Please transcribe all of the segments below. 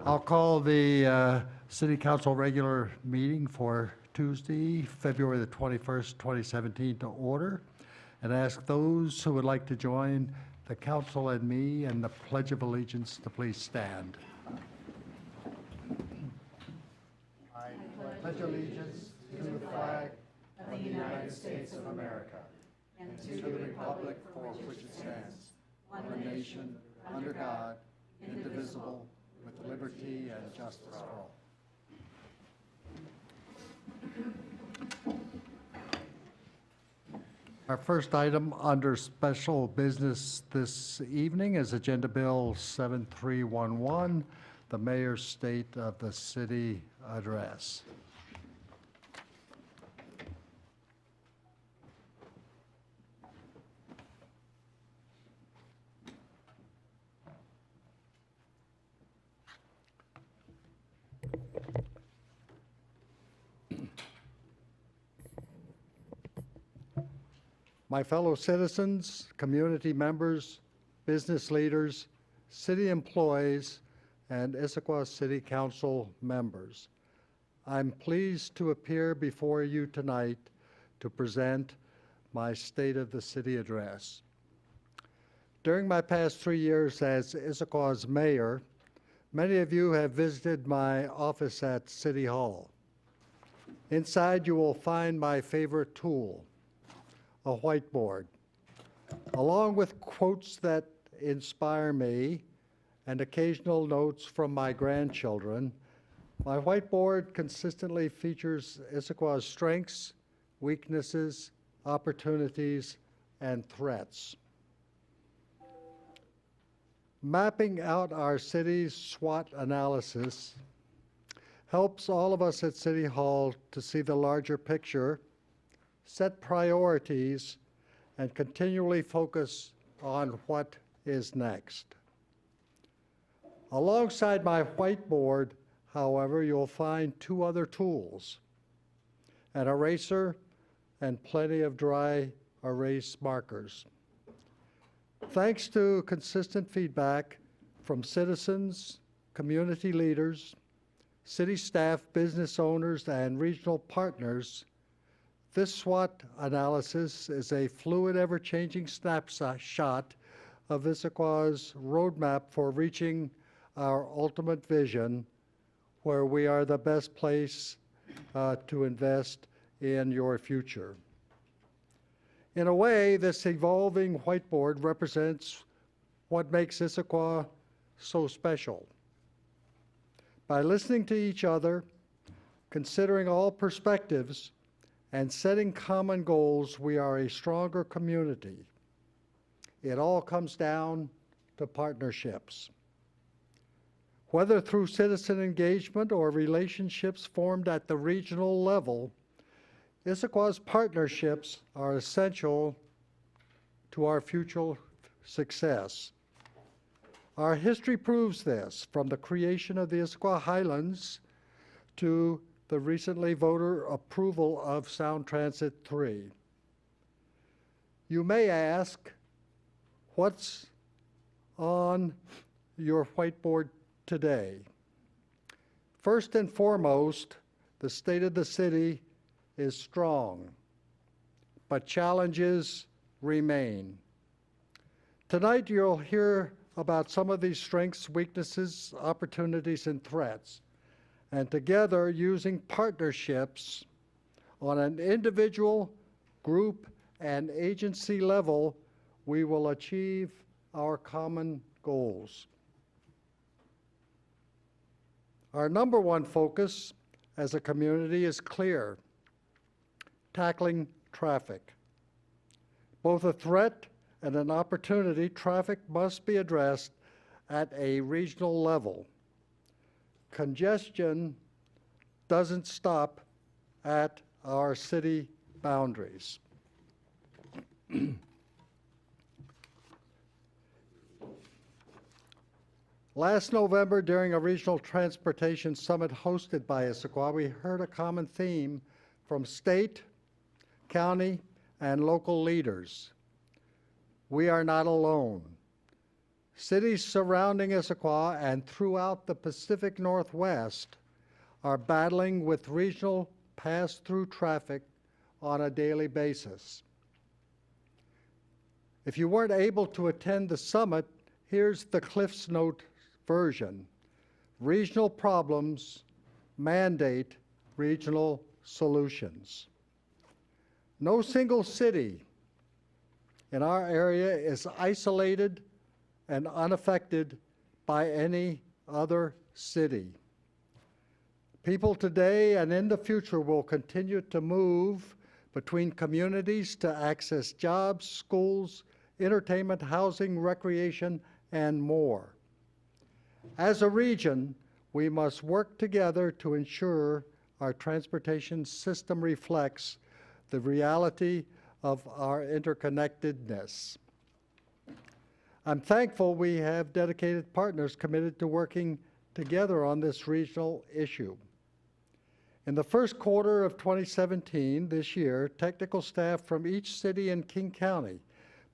I'll call the City Council regular meeting for Tuesday, February the 21st, 2017 to order, and ask those who would like to join the council and me in the Pledge of Allegiance to please stand. I pledge allegiance to the flag of the United States of America and to the republic for which it stands, one nation, under God, indivisible, with liberty and justice for all. Our first item under special business this evening is Agenda Bill 7311, the Mayor's State of the City Address. My fellow citizens, community members, business leaders, city employees, and Issaquah City Council members, I'm pleased to appear before you tonight to present my State of the City Address. During my past 3 years as Issaquah's mayor, many of you have visited my office at City Hall. Inside you will find my favorite tool, a whiteboard, along with quotes that inspire me and occasional notes from my grandchildren. My whiteboard consistently features Issaquah's strengths, weaknesses, opportunities, and threats. Mapping out our city's SWOT analysis helps all of us at City Hall to see the larger picture, set priorities, and continually focus on what is next. Alongside my whiteboard, however, you'll find two other tools, an eraser and plenty of dry erase markers. Thanks to consistent feedback from citizens, community leaders, city staff, business owners, and regional partners, this SWOT analysis is a fluid, ever-changing snapshot of Issaquah's roadmap for reaching our ultimate vision, where we are the best place to invest in your future. In a way, this evolving whiteboard represents what makes Issaquah so special. By listening to each other, considering all perspectives, and setting common goals, we are a stronger community. It all comes down to partnerships. Whether through citizen engagement or relationships formed at the regional level, Issaquah's partnerships are essential to our future success. Our history proves this, from the creation of the Issaquah Highlands to the recently voter approval of Sound Transit 3. You may ask, what's on your whiteboard today? First and foremost, the state of the city is strong, but challenges remain. Tonight you'll hear about some of these strengths, weaknesses, opportunities, and threats. And together, using partnerships on an individual, group, and agency level, we will achieve our common goals. Our number one focus as a community is clear: tackling traffic. Both a threat and an opportunity, traffic must be addressed at a regional level. Congestion doesn't stop at our city boundaries. Last November, during a regional transportation summit hosted by Issaquah, we heard a common theme from state, county, and local leaders. We are not alone. Cities surrounding Issaquah and throughout the Pacific Northwest are battling with regional pass-through traffic on a daily basis. If you weren't able to attend the summit, here's the Cliff's Note version. Regional problems mandate regional solutions. No single city in our area is isolated and unaffected by any other city. People today and in the future will continue to move between communities to access jobs, schools, entertainment, housing, recreation, and more. As a region, we must work together to ensure our transportation system reflects the reality of our interconnectedness. I'm thankful we have dedicated partners committed to working together on this regional issue. In the first quarter of 2017, this year, technical staff from each city in King County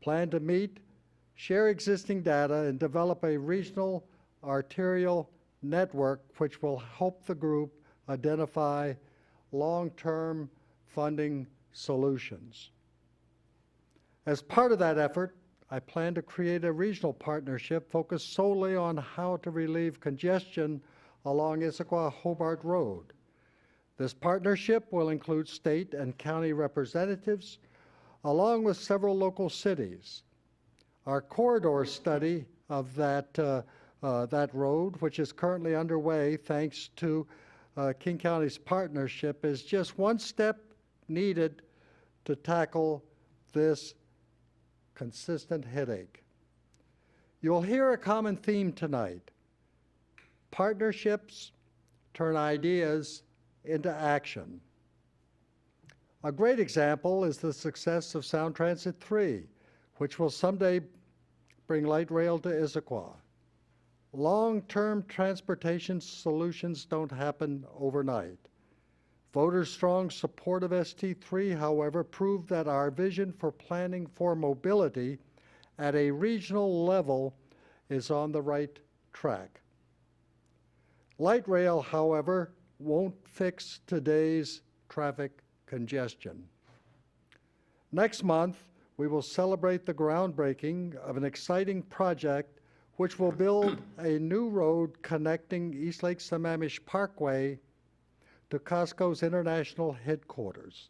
plan to meet, share existing data, and develop a regional arterial network which will help the group identify long-term funding solutions. As part of that effort, I plan to create a regional partnership focused solely on how to relieve congestion along Issaquah-Hobart Road. This partnership will include state and county representatives, along with several local cities. Our corridor study of that road, which is currently underway thanks to King County's partnership, is just one step needed to tackle this consistent headache. You'll hear a common theme tonight. Partnerships turn ideas into action. A great example is the success of Sound Transit 3, which will someday bring light rail to Issaquah. Long-term transportation solutions don't happen overnight. Voters' strong support of ST3, however, proved that our vision for planning for mobility at a regional level is on the right track. Light rail, however, won't fix today's traffic congestion. Next month, we will celebrate the groundbreaking of an exciting project which will build a new road connecting East Lake Sammamish Parkway to Costco's international headquarters.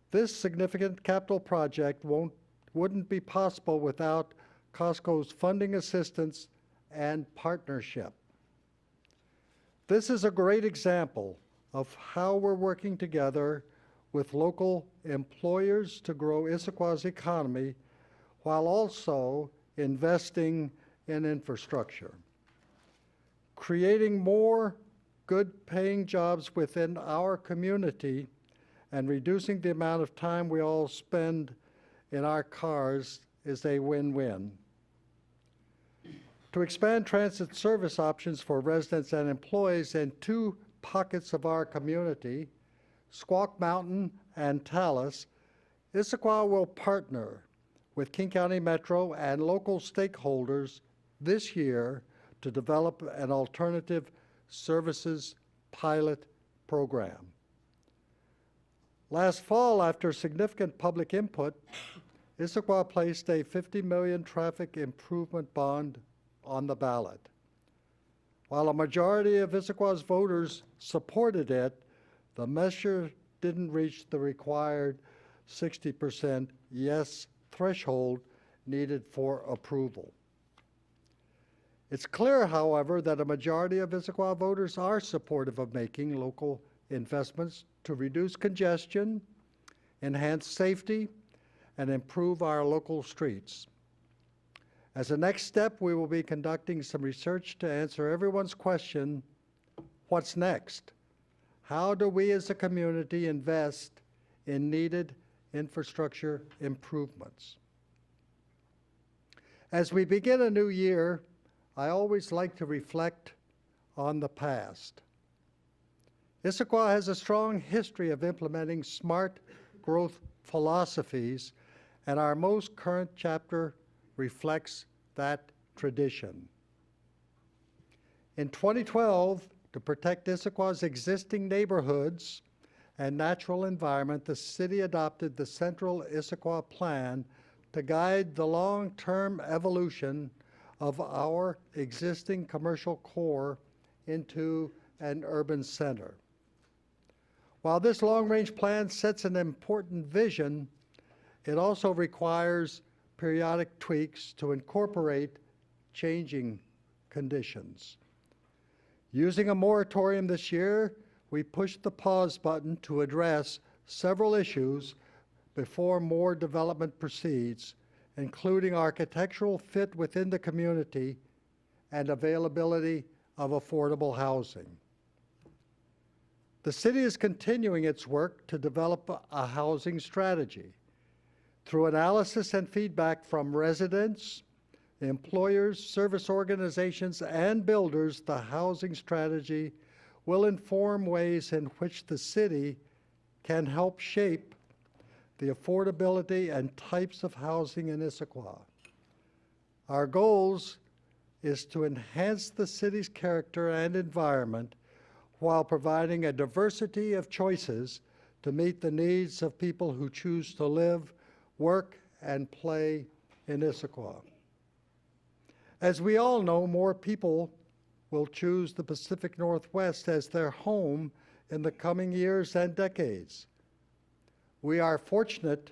This significant capital project wouldn't be possible without Costco's funding assistance and partnership. This is a great example of how we're working together with local employers to grow Issaquah's economy while also investing in infrastructure. Creating more good-paying jobs within our community and reducing the amount of time we all spend in our cars is a win-win. To expand transit service options for residents and employees in two pockets of our community, Squaw Mountain and Tallis, Issaquah will partner with King County Metro and local stakeholders this year to develop an alternative services pilot program. Last fall, after significant public input, Issaquah placed a $50 million traffic improvement bond on the ballot. While a majority of Issaquah's voters supported it, the measure didn't reach the required 60% yes threshold needed for approval. It's clear, however, that a majority of Issaquah voters are supportive of making local investments to reduce congestion, enhance safety, and improve our local streets. As a next step, we will be conducting some research to answer everyone's question, what's next? How do we as a community invest in needed infrastructure improvements? As we begin a new year, I always like to reflect on the past. Issaquah has a strong history of implementing smart growth philosophies, and our most current chapter reflects that tradition. In 2012, to protect Issaquah's existing neighborhoods and natural environment, the city adopted the Central Issaquah Plan to guide the long-term evolution of our existing commercial core into an urban center. While this long-range plan sets an important vision, it also requires periodic tweaks to incorporate changing conditions. Using a moratorium this year, we pushed the pause button to address several issues before more development proceeds, including architectural fit within the community and availability of affordable housing. The city is continuing its work to develop a housing strategy. Through analysis and feedback from residents, employers, service organizations, and builders, the housing strategy will inform ways in which the city can help shape the affordability and types of housing in Issaquah. Our goals is to enhance the city's character and environment while providing a diversity of choices to meet the needs of people who choose to live, work, and play in Issaquah. As we all know, more people will choose the Pacific Northwest as their home in the coming years and decades. We are fortunate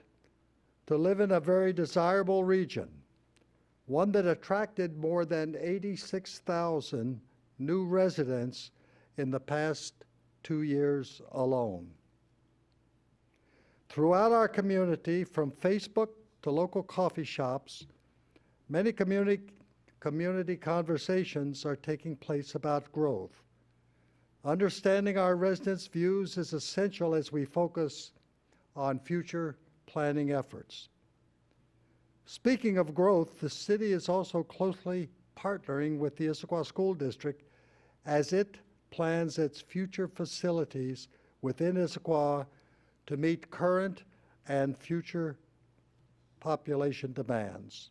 to live in a very desirable region, one that attracted more than 86,000 new residents in the past 2 years alone. Throughout our community, from Facebook to local coffee shops, many community conversations are taking place about growth. Understanding our residents' views is essential as we focus on future planning efforts. Speaking of growth, the city is also closely partnering with the Issaquah School District as it plans its future facilities within Issaquah to meet current and future population demands.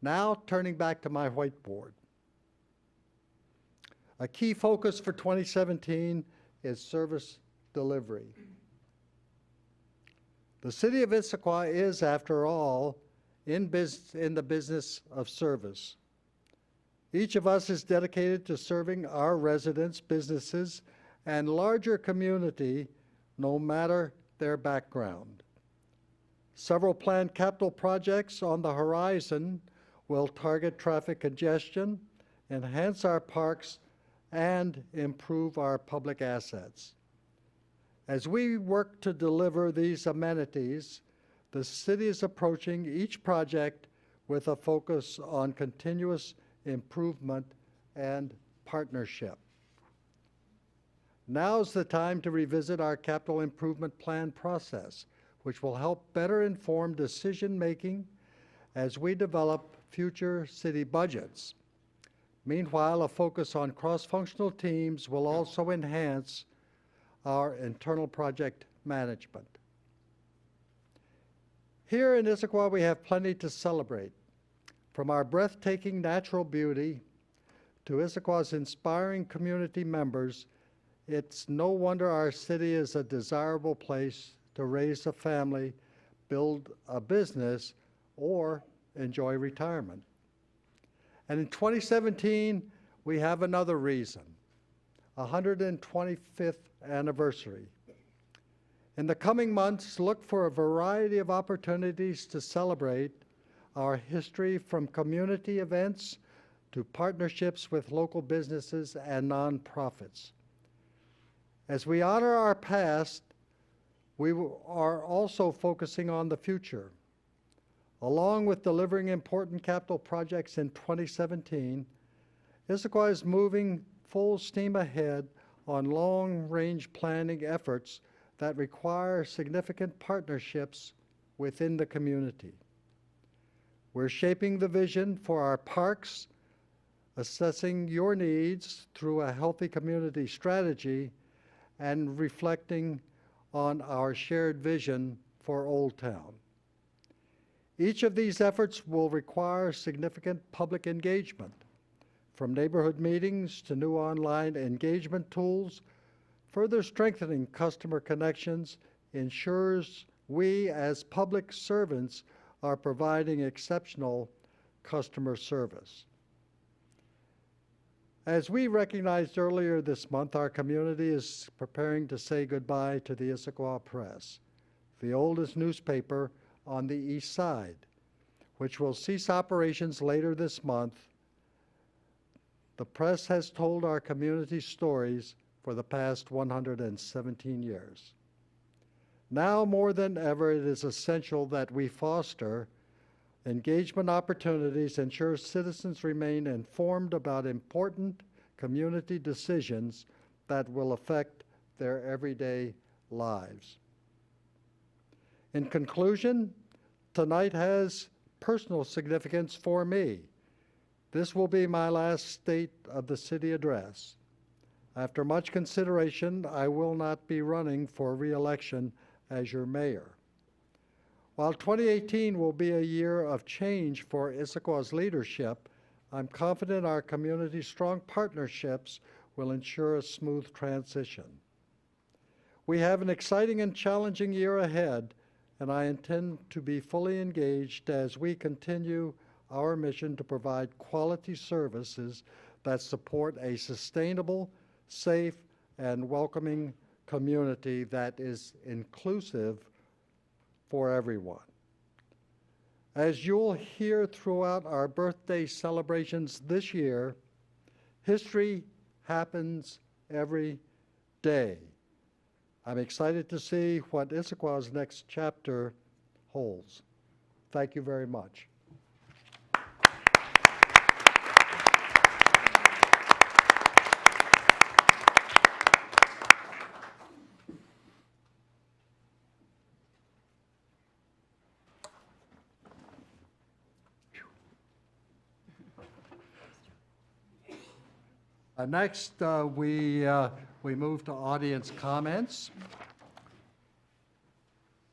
Now, turning back to my whiteboard. A key focus for 2017 is service delivery. The city of Issaquah is, after all, in the business of service. Each of us is dedicated to serving our residents, businesses, and larger community, no matter their background. Several planned capital projects on the horizon will target traffic congestion, enhance our parks, and improve our public assets. As we work to deliver these amenities, the city is approaching each project with a focus on continuous improvement and partnership. Now's the time to revisit our capital improvement plan process, which will help better inform decision-making as we develop future city budgets. Meanwhile, a focus on cross-functional teams will also enhance our internal project management. Here in Issaquah, we have plenty to celebrate. From our breathtaking natural beauty to Issaquah's inspiring community members, it's no wonder our city is a desirable place to raise a family, build a business, or enjoy retirement. And in 2017, we have another reason, 125th anniversary. In the coming months, look for a variety of opportunities to celebrate our history, from community events to partnerships with local businesses and nonprofits. As we honor our past, we are also focusing on the future. Along with delivering important capital projects in 2017, Issaquah is moving full steam ahead on long-range planning efforts that require significant partnerships within the community. We're shaping the vision for our parks, assessing your needs through a healthy community strategy, and reflecting on our shared vision for Old Town. Each of these efforts will require significant public engagement, from neighborhood meetings to new online engagement tools. Further strengthening customer connections ensures we, as public servants, are providing exceptional customer service. As we recognized earlier this month, our community is preparing to say goodbye to the Issaquah Press, the oldest newspaper on the east side, which will cease operations later this month. The press has told our community stories for the past 117 years. Now more than ever, it is essential that we foster engagement opportunities, ensure citizens remain informed about important community decisions that will affect their everyday lives. In conclusion, tonight has personal significance for me. This will be my last State of the City address. After much consideration, I will not be running for re-election as your mayor. While 2018 will be a year of change for Issaquah's leadership, I'm confident our community's strong partnerships will ensure a smooth transition. We have an exciting and challenging year ahead, and I intend to be fully engaged as we continue our mission to provide quality services that support a sustainable, safe, and welcoming community that is inclusive for everyone. As you'll hear throughout our birthday celebrations this year, history happens every day. I'm excited to see what Issaquah's next chapter holds. Thank you very much. Next, we move to audience comments.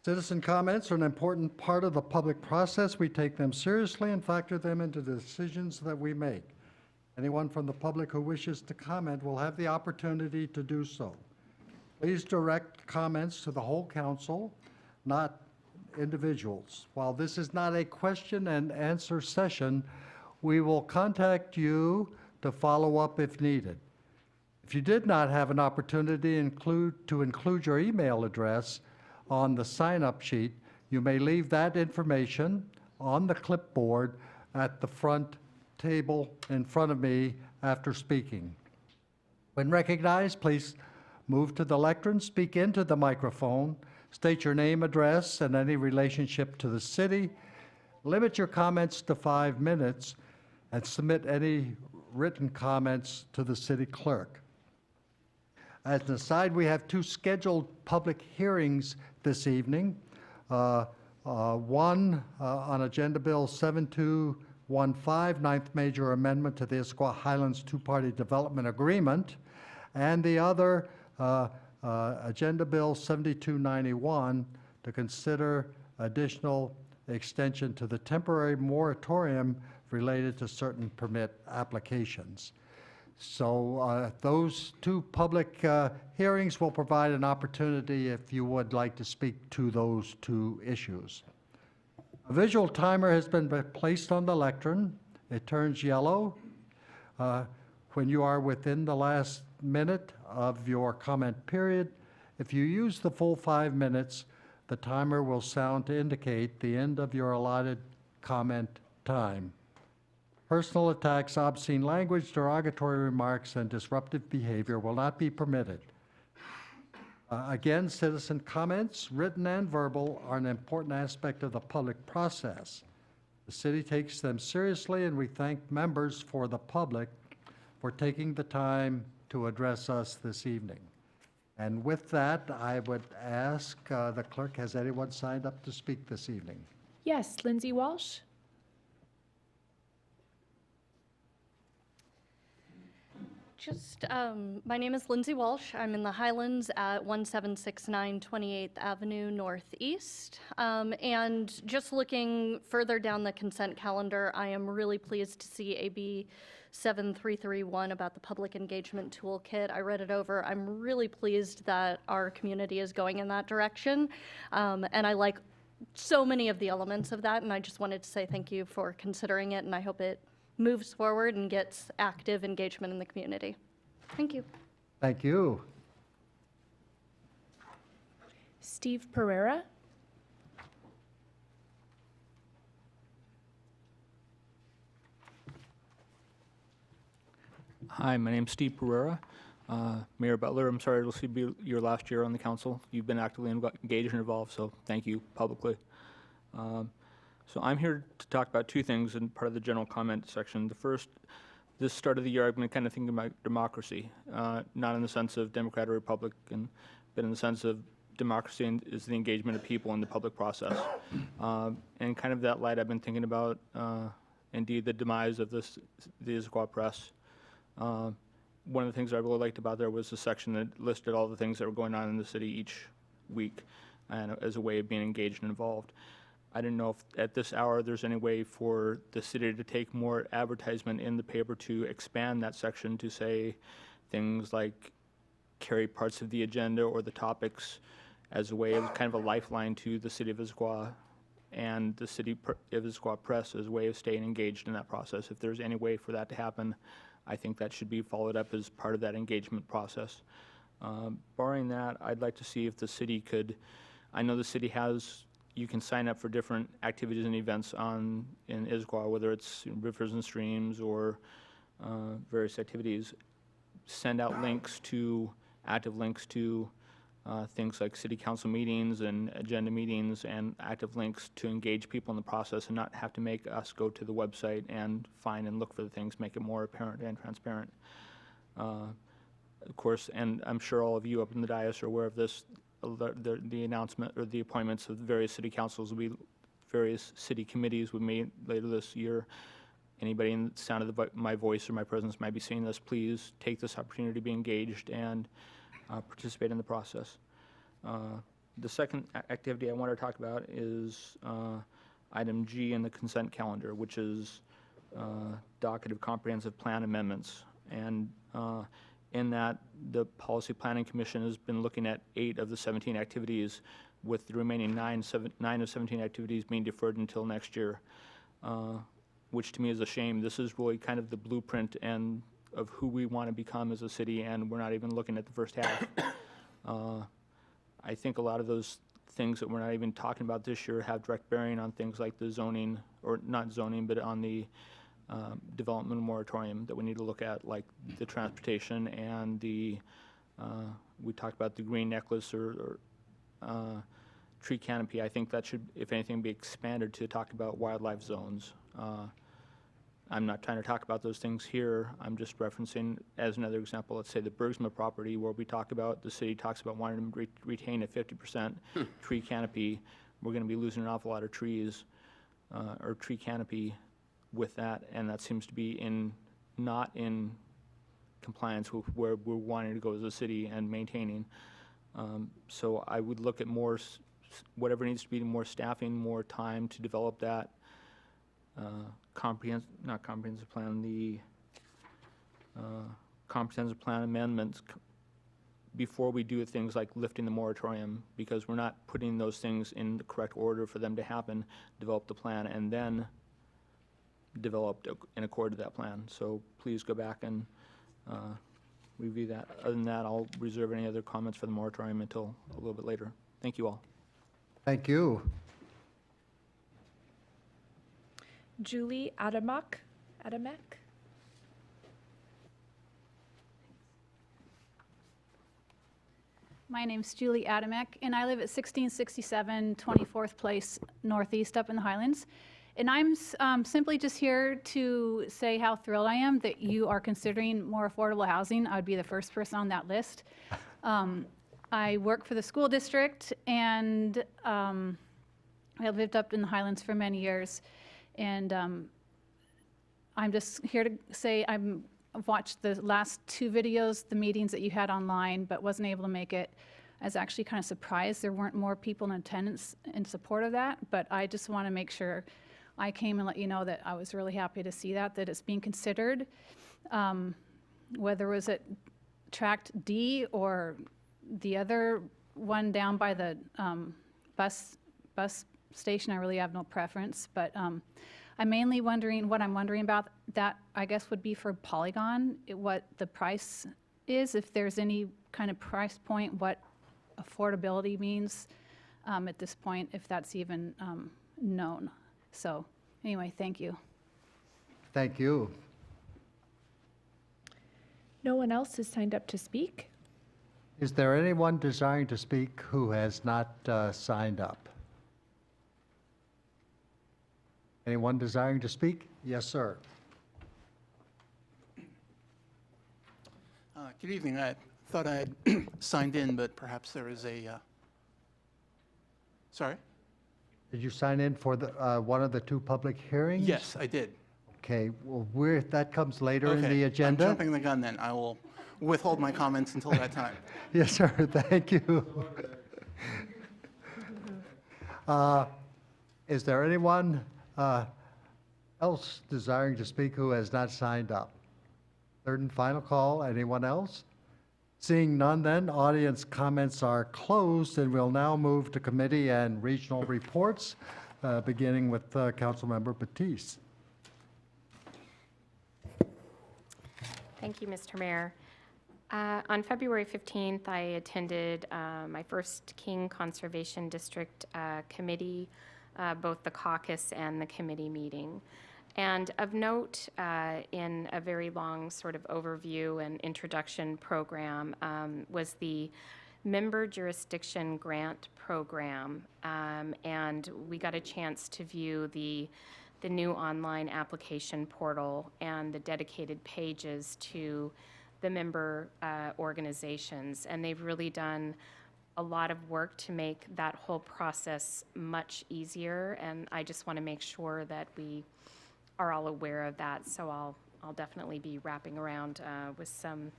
Citizen comments are an important part of the public process. We take them seriously and factor them into the decisions that we make. Anyone from the public who wishes to comment will have the opportunity to do so. Please direct comments to the whole council, not individuals. While this is not a question and answer session, we will contact you to follow up if needed. If you did not have an opportunity to include your email address on the sign-up sheet, you may leave that information on the clipboard at the front table in front of me after speaking. When recognized, please move to the lectern, speak into the microphone, state your name, address, and any relationship to the city. Limit your comments to 5 minutes and submit any written comments to the city clerk. As an aside, we have 2 scheduled public hearings this evening. One on Agenda Bill 7215, ninth major amendment to the Issaquah Highlands two-party development agreement, and the other Agenda Bill 7291 to consider additional extension to the temporary moratorium related to certain permit applications. So those 2 public hearings will provide an opportunity if you would like to speak to those 2 issues. A visual timer has been placed on the lectern. It turns yellow when you are within the last minute of your comment period. If you use the full 5 minutes, the timer will sound to indicate the end of your allotted comment time. Personal attacks, obscene language, derogatory remarks, and disruptive behavior will not be permitted. Again, citizen comments, written and verbal, are an important aspect of the public process. The city takes them seriously, and we thank members for the public for taking the time to address us this evening. And with that, I would ask the clerk, has anyone signed up to speak this evening? Yes, Lindsay Walsh. My name is Lindsay Walsh. I'm in the Highlands at 1769 28th Avenue Northeast. And just looking further down the consent calendar, I am really pleased to see AB 7331 about the public engagement toolkit. I read it over. I'm really pleased that our community is going in that direction. And I like so many of the elements of that, and I just wanted to say thank you for considering it, and I hope it moves forward and gets active engagement in the community. Thank you. Thank you. Steve Pereira. Hi, my name's Steve Pereira. Mayor Butler, I'm sorry it'll be your last year on the council. You've been actively engaged and involved, so thank you publicly. So I'm here to talk about two things in part of the general comment section. The first, this start of the year, I've been kind of thinking about democracy, not in the sense of Democrat or Republican, but in the sense of democracy is the engagement of people in the public process. And kind of that light, I've been thinking about, indeed, the demise of the Issaquah Press. One of the things I really liked about there was the section that listed all the things that were going on in the city each week, and as a way of being engaged and involved. I didn't know if at this hour there's any way for the city to take more advertisement in the paper to expand that section to say things like carry parts of the agenda or the topics as a way of kind of a lifeline to the city of Issaquah and the city of Issaquah Press as a way of staying engaged in that process. If there's any way for that to happen, I think that should be followed up as part of that engagement process. Barring that, I'd like to see if the city could, I know the city has, you can sign up for different activities and events in Issaquah, whether it's rivers and streams or various activities. Send out links to, active links to things like city council meetings and agenda meetings, and active links to engage people in the process and not have to make us go to the website and find and look for the things, make it more apparent and transparent. Of course, and I'm sure all of you up in the dais are aware of this, the announcement or the appointments of the various city councils will be, various city committees will meet later this year. Anybody in the sound of my voice or my presence might be seeing this, please take this opportunity to be engaged and participate in the process. The second activity I want to talk about is item G in the consent calendar, which is docket of comprehensive plan amendments. And in that, the Policy Planning Commission has been looking at 8 of the 17 activities, with the remaining 9 of 17 activities being deferred until next year, which to me is a shame. This is really kind of the blueprint and of who we want to become as a city, and we're not even looking at the first half. I think a lot of those things that we're not even talking about this year have direct bearing on things like the zoning, or not zoning, but on the development moratorium that we need to look at, like the transportation and the, we talked about the green necklace or tree canopy. I think that should, if anything, be expanded to talk about wildlife zones. I'm not trying to talk about those things here. I'm just referencing, as another example, let's say the Bergsma property, where we talk about, the city talks about wanting to retain a 50% tree canopy. We're going to be losing an awful lot of trees or tree canopy with that, and that seems to be not in compliance with where we're wanting to go as a city and maintaining. So I would look at more, whatever needs to be, more staffing, more time to develop that comprehensive plan amendments before we do things like lifting the moratorium, because we're not putting those things in the correct order for them to happen, develop the plan, and then develop in accord to that plan. So please go back and review that. Other than that, I'll reserve any other comments for the moratorium until a little bit later. Thank you all. Thank you. Julie Adamek. My name's Julie Adamek, and I live at 1667 24th Place Northeast up in the Highlands. And I'm simply just here to say how thrilled I am that you are considering more affordable housing. I would be the first person on that list. I work for the school district, and I lived up in the Highlands for many years. And I'm just here to say watched the last 2 videos, the meetings that you had online, but wasn't able to make it. I was actually kind of surprised there weren't more people in attendance in support of that, but I just want to make sure I came and let you know that I was really happy to see that it's being considered. Whether it was at Tract D or the other one down by the bus station, I really have no preference, but I'm mainly wondering, what I'm wondering about that, I guess, would be for Polygon, what the price is, if there's any kind of price point, what affordability means at this point, if that's even known. So anyway, thank you. Thank you. No one else has signed up to speak. Is there anyone desiring to speak who has not signed up? Anyone desiring to speak? Yes, sir. Good evening. I thought I had signed in, but perhaps there is a, sorry? Did you sign in for the one of the 2 public hearings? Yes, I did. Okay, well, that comes later in Okay, the agenda? I'm jumping the gun then. I will withhold my comments until that time. Yes, sir, thank you. Is there anyone else desiring to speak who has not signed up? Third and final call, anyone else? Seeing none then, audience comments are closed, and we'll now move to committee and regional reports, beginning with Councilmember Batiste. Thank you, Mr. Mayor. On February 15th, I attended my first King Conservation District committee, both the caucus and the committee meeting. And of note, in a very long sort of overview and introduction program, was the Member Jurisdiction Grant Program. And we got a chance to view the new online application portal and the dedicated pages to the member organizations. And they've really done a lot of work to make that whole process much easier. And I just want to make sure that we are all aware of that. So I'll definitely be wrapping around with some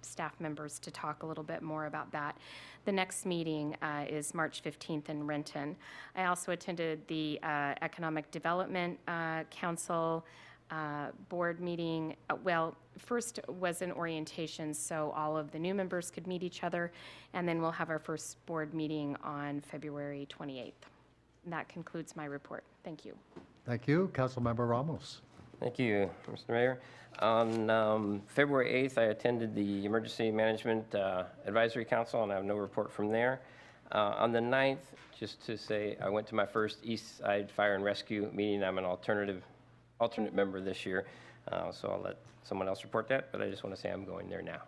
staff members to talk a little bit more about that. The next meeting is March 15th in Renton. I also attended the Economic Development Council board meeting. Well, first was an orientation so all of the new members could meet each other, and then we'll have our first board meeting on February 28th. And that concludes my report. Thank you. Thank you. Councilmember Ramos. Thank you, Mr. Mayor. On February 8th, I attended the Emergency Management Advisory Council, and I have no report from there. On the 9th, just to say, I went to my first East Side Fire and Rescue meeting. I'm an alternate member this year, so I'll let someone else report that, but I just want to say I'm going there now.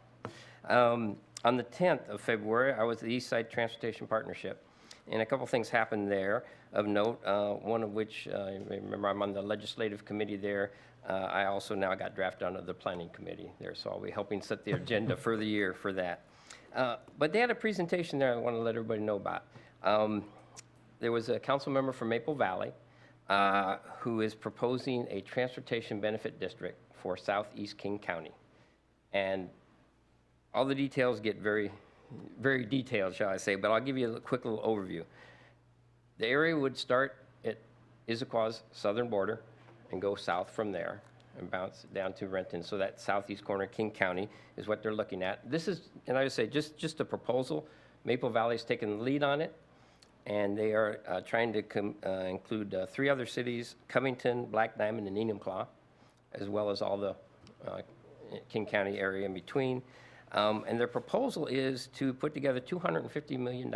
On the 10th of February, I was at the East Side Transportation Partnership, and a couple things happened there of note, one of which, remember, I'm on the legislative committee there. I also now got drafted onto the planning committee there, so I'll be helping set the agenda for the year for that. But they had a presentation there I want to let everybody know about. There was a council member from Maple Valley who is proposing a transportation benefit district for southeast King County. And all the details get very, very detailed, shall I say, but I'll give you a quick little overview. The area would start at Issaquah's southern border and go south from there and bounce down to Renton. So that southeast corner, King County, is what they're looking at. This is, and I would say, just a proposal. Maple Valley's taken the lead on it, and they are trying to include 3 other cities, Covington, Black Diamond, and Enumclaw, as well as all the King County area in between. And their proposal is to put together $250 million,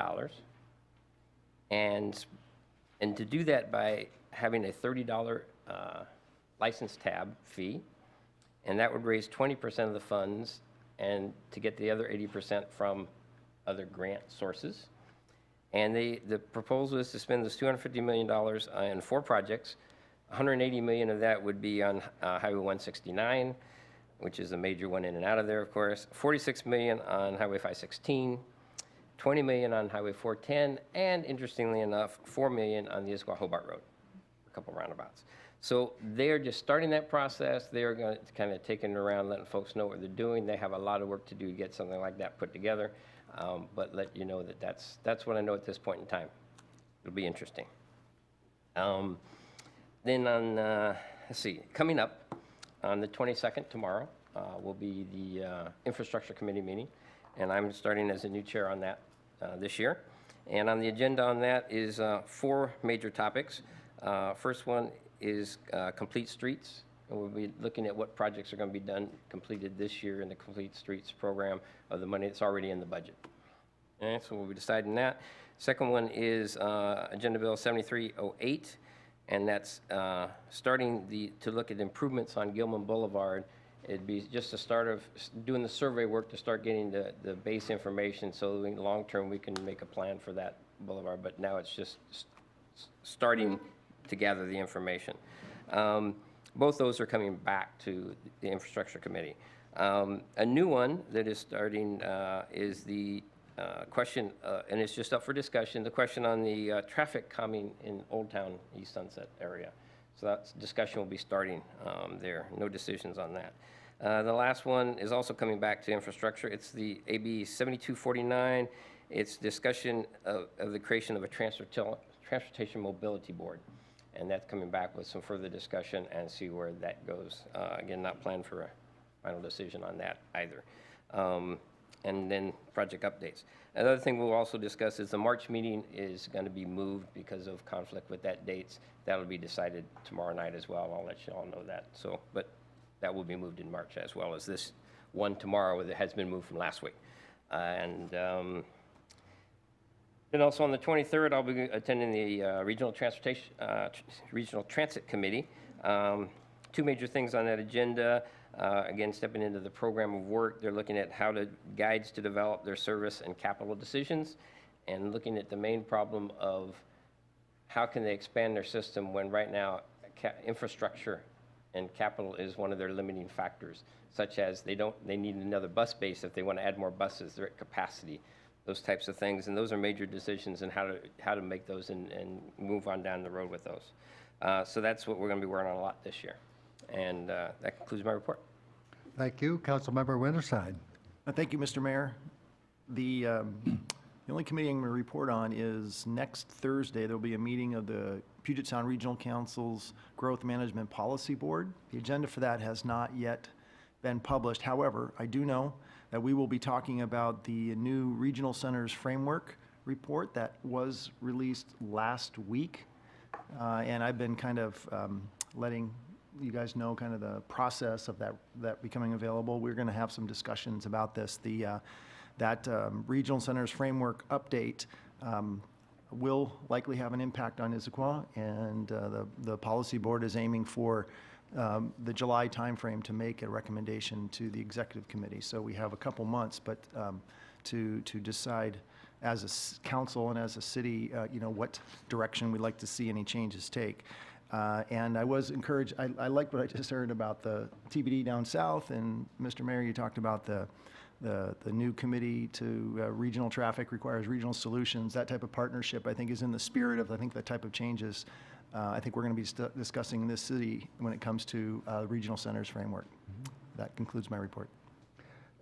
and to do that by having a $30 license tab fee, and that would raise 20% of the funds, and to get the other 80% from other grant sources. And the proposal is to spend this $250 million in 4 projects. $180 million of that would be on Highway 169, which is a major one in and out of there, of course. $46 million on Highway 516, $20 million on Highway 410, and interestingly enough, $4 million on the Issaquah-Hobart Road, a couple roundabouts. So they're just starting that process. They're going to kind of taking it around, letting folks know what they're doing. They have a lot of work to do to get something like that put together. But let you know that that's what I know at this point in time. It'll be interesting. Then on, let's see, coming up on the 22nd, tomorrow, will be the Infrastructure Committee meeting. And I'm starting as a new chair on that this year. And on the agenda on that is 4 major topics. First one is complete streets. And we'll be looking at what projects are going to be completed this year in the Complete Streets program of the money that's already in the budget. And so we'll be deciding that. Second one is Agenda Bill 7308, and that's starting to look at improvements on Gilman Boulevard. It'd be just the start of doing the survey work to start getting the base information so in the long term we can make a plan for that boulevard, but now it's just starting to gather the information. Both those are coming back to the Infrastructure Committee. A new one that is starting is the question, and it's just up for discussion, the question on the traffic calming in Old Town East Sunset area. So that discussion will be starting there. No decisions on that. The last one is also coming back to infrastructure. It's the AB 7249. It's discussion of the creation of a transportation mobility board. And that's coming back with some further discussion and see where that goes. Again, not planned for a final decision on that either. And then project updates. Another thing we'll also discuss is the March meeting is going to be moved because of conflict with that dates. That'll be decided tomorrow night as well. I'll let you all know that. So, but that will be moved in March as well as this one tomorrow that has been moved from last week. Then also on the 23rd, I'll be attending the Regional Transit Committee. 2 major things on that agenda. Again, stepping into the program of work, they're looking at how to guides to develop their service and capital decisions, and looking at the main problem of how can they expand their system when right now infrastructure and capital is one of their limiting factors, such as they need another bus base if they want to add more buses, they're at capacity, those types of things, and those are major decisions and how to make those and move on down the road with those. So that's what we're going to be working on a lot this year. And that concludes my report. Thank you. Councilmember Winterside. Thank you, Mr. Mayor. The only committee I'm going to report on is next Thursday, there'll be a meeting of the Puget Sound Regional Council's Growth Management Policy Board. The agenda for that has not yet been published. However, I do know that we will be talking about the new Regional Centers Framework report that was released last week. And I've been kind of letting you guys know kind of the process of that becoming available. We're going to have some discussions about this. That Regional Centers Framework update will likely have an impact on Issaquah, and the policy board is aiming for the July timeframe to make a recommendation to the executive committee. So we have a couple months, but to decide as a council and as a city, what direction we'd like to see any changes take. And I was encouraged, I liked what I just heard about the TBD down south, and Mr. Mayor, you talked about the new committee to regional traffic requires regional solutions. That type of partnership, I think, is in the spirit of, the type of changes I think we're going to be discussing in this city when it comes to regional centers framework. That concludes my report.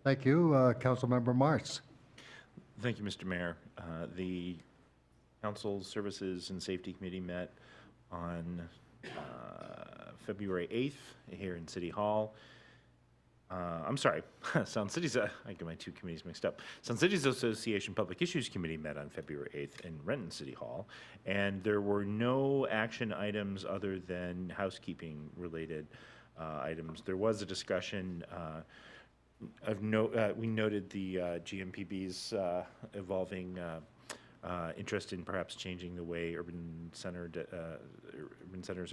Thank you. Councilmember Martz. Thank you, Mr. Mayor. The Council Services and Safety Committee met on February 8th here in City Hall. I'm sorry, Sound Cities, I get my 2 committees mixed up. Sound Cities Association Public Issues Committee met on February 8th in Renton City Hall, and there were no action items other than housekeeping related items. There was a discussion we noted the GMPB's evolving interest in perhaps changing the way urban centers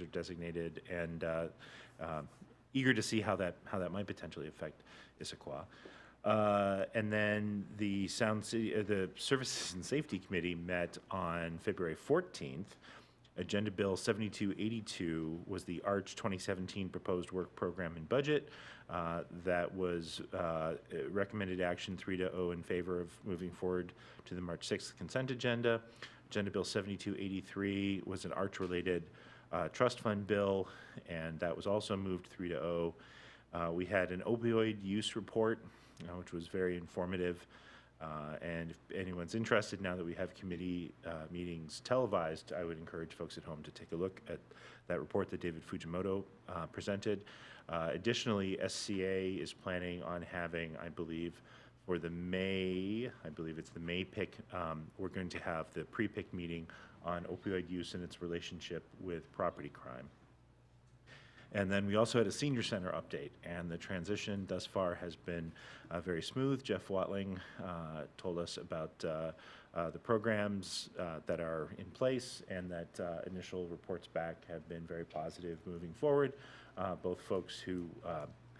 are designated, and eager to see how that might potentially affect Issaquah. And then the the Services and Safety Committee met on February 14th. Agenda Bill 7282 was the ARCH 2017 proposed work program and budget. That was recommended action 3-0 in favor of moving forward to the March 6th consent agenda. Agenda Bill 7283 was an ARCH related trust fund bill, and that was also moved 3-0. We had an opioid use report, which was very informative. And if anyone's interested, now that we have committee meetings televised, I would encourage folks at home to take a look at that report that David Fujimoto presented. Additionally, SCA is planning on having, I believe, for the May, I believe it's the May pick, we're going to have the pre-pick meeting on opioid use and its relationship with property crime. And then we also had a senior center update, and the transition thus far has been very smooth. Jeff Watling told us about the programs that are in place, and that initial reports back have been very positive moving forward, both folks who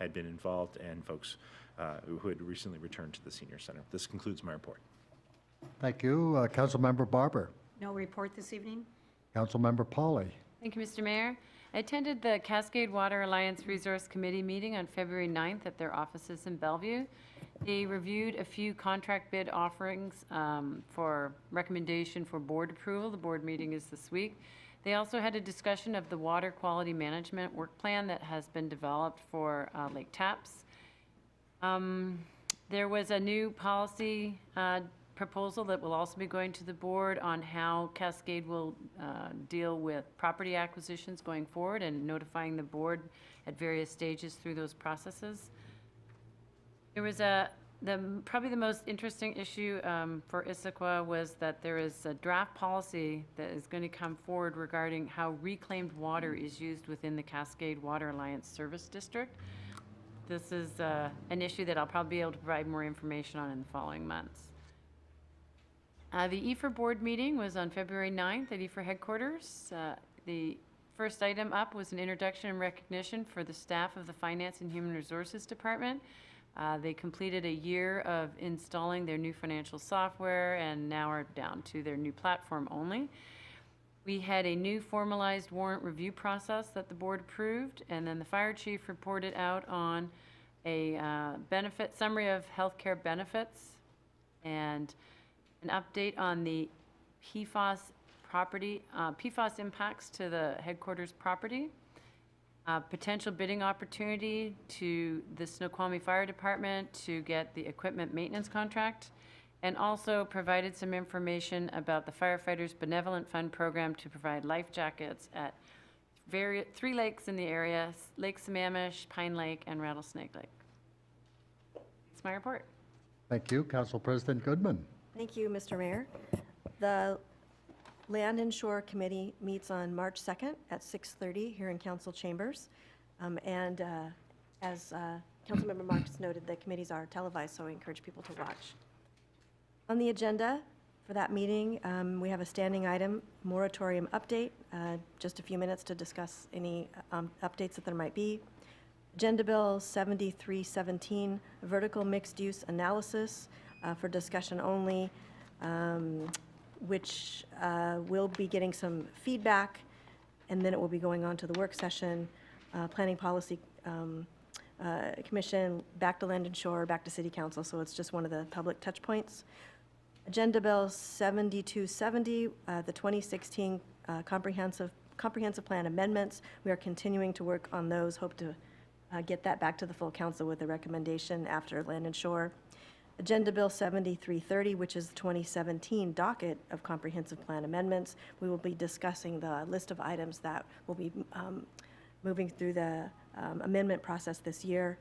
had been involved and folks who had recently returned to the senior center. This concludes my report. Thank you. Councilmember Barber. No report this evening? Councilmember Polly. Thank you, Mr. Mayor. I attended the Cascade Water Alliance Resource Committee meeting on February 9th at their offices in Bellevue. They reviewed a few contract bid offerings for recommendation for board approval. The board meeting is this week. They also had a discussion of the water quality management work plan that has been developed for Lake Taps. There was a new policy proposal that will also be going to the board on how Cascade will deal with property acquisitions going forward and notifying the board at various stages through those processes. There was probably the most interesting issue for Issaquah was that there is a draft policy that is going to come forward regarding how reclaimed water is used within the Cascade Water Alliance Service District. This is an issue that I'll probably be able to provide more information on in the following months. The EFR board meeting was on February 9th at EFR headquarters. The first item up was an introduction and recognition for the staff of the Finance and Human Resources Department. They completed a year of installing their new financial software and now are down to their new platform only. We had a new formalized warrant review process that the board approved, and then the fire chief reported out on a summary of healthcare benefits and an update on the PFAS impacts to the headquarters property, potential bidding opportunity to the Snoqualmie Fire Department to get the equipment maintenance contract, and also provided some information about the Firefighters Benevolent Fund program to provide life jackets at 3 lakes in the area, Lake Sammamish, Pine Lake, and Rattlesnake Lake. That's my report. Thank you. Council President Goodman. Thank you, Mr. Mayor. The Land and Shore Committee meets on March 2nd at 6:30 here in council chambers. As Councilmember Marks noted, the committees are televised, so I encourage people to watch. On the agenda for that meeting, we have a standing item, moratorium update, just a few minutes to discuss any updates that there might be. Agenda Bill 7317, vertical mixed use analysis for discussion only, which will be getting some feedback, and then it will be going on to the work session, Planning Policy Commission, back to Land and Shore, back to City Council, so it's just one of the public touch points. Agenda Bill 7270, the 2016 comprehensive plan amendments. We are continuing to work on those, hope to get that back to the full council with a recommendation after Land and Shore. Agenda Bill 7330, which is the 2017 docket of comprehensive plan amendments. We will be discussing the list of items that will be moving through the amendment process this year.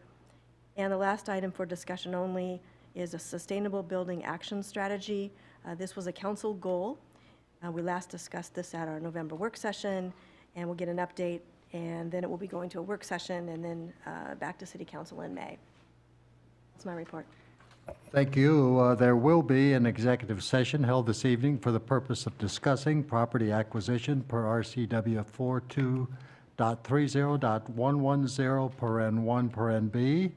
And the last item for discussion only is a sustainable building action strategy. This was a council goal. We last discussed this at our November work session, and we'll get an update, and then it will be going to a work session and then back to City Council in May. That's my report. Thank you. There will be an executive session held this evening for the purpose of discussing property acquisition per RCW 42.30.110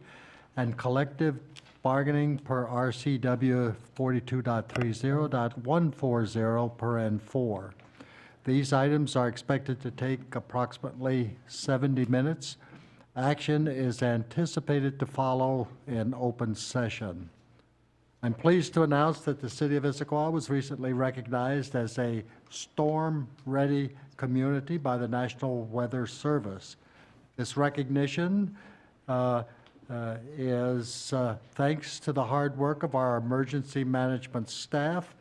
and collective bargaining per RCW 42.30.140 These items are expected to take approximately 70 minutes. Action is anticipated to follow in open session. I'm pleased to announce that the city of Issaquah was recently recognized as a storm-ready community by the National Weather Service. This recognition is thanks to the hard work of our emergency management staff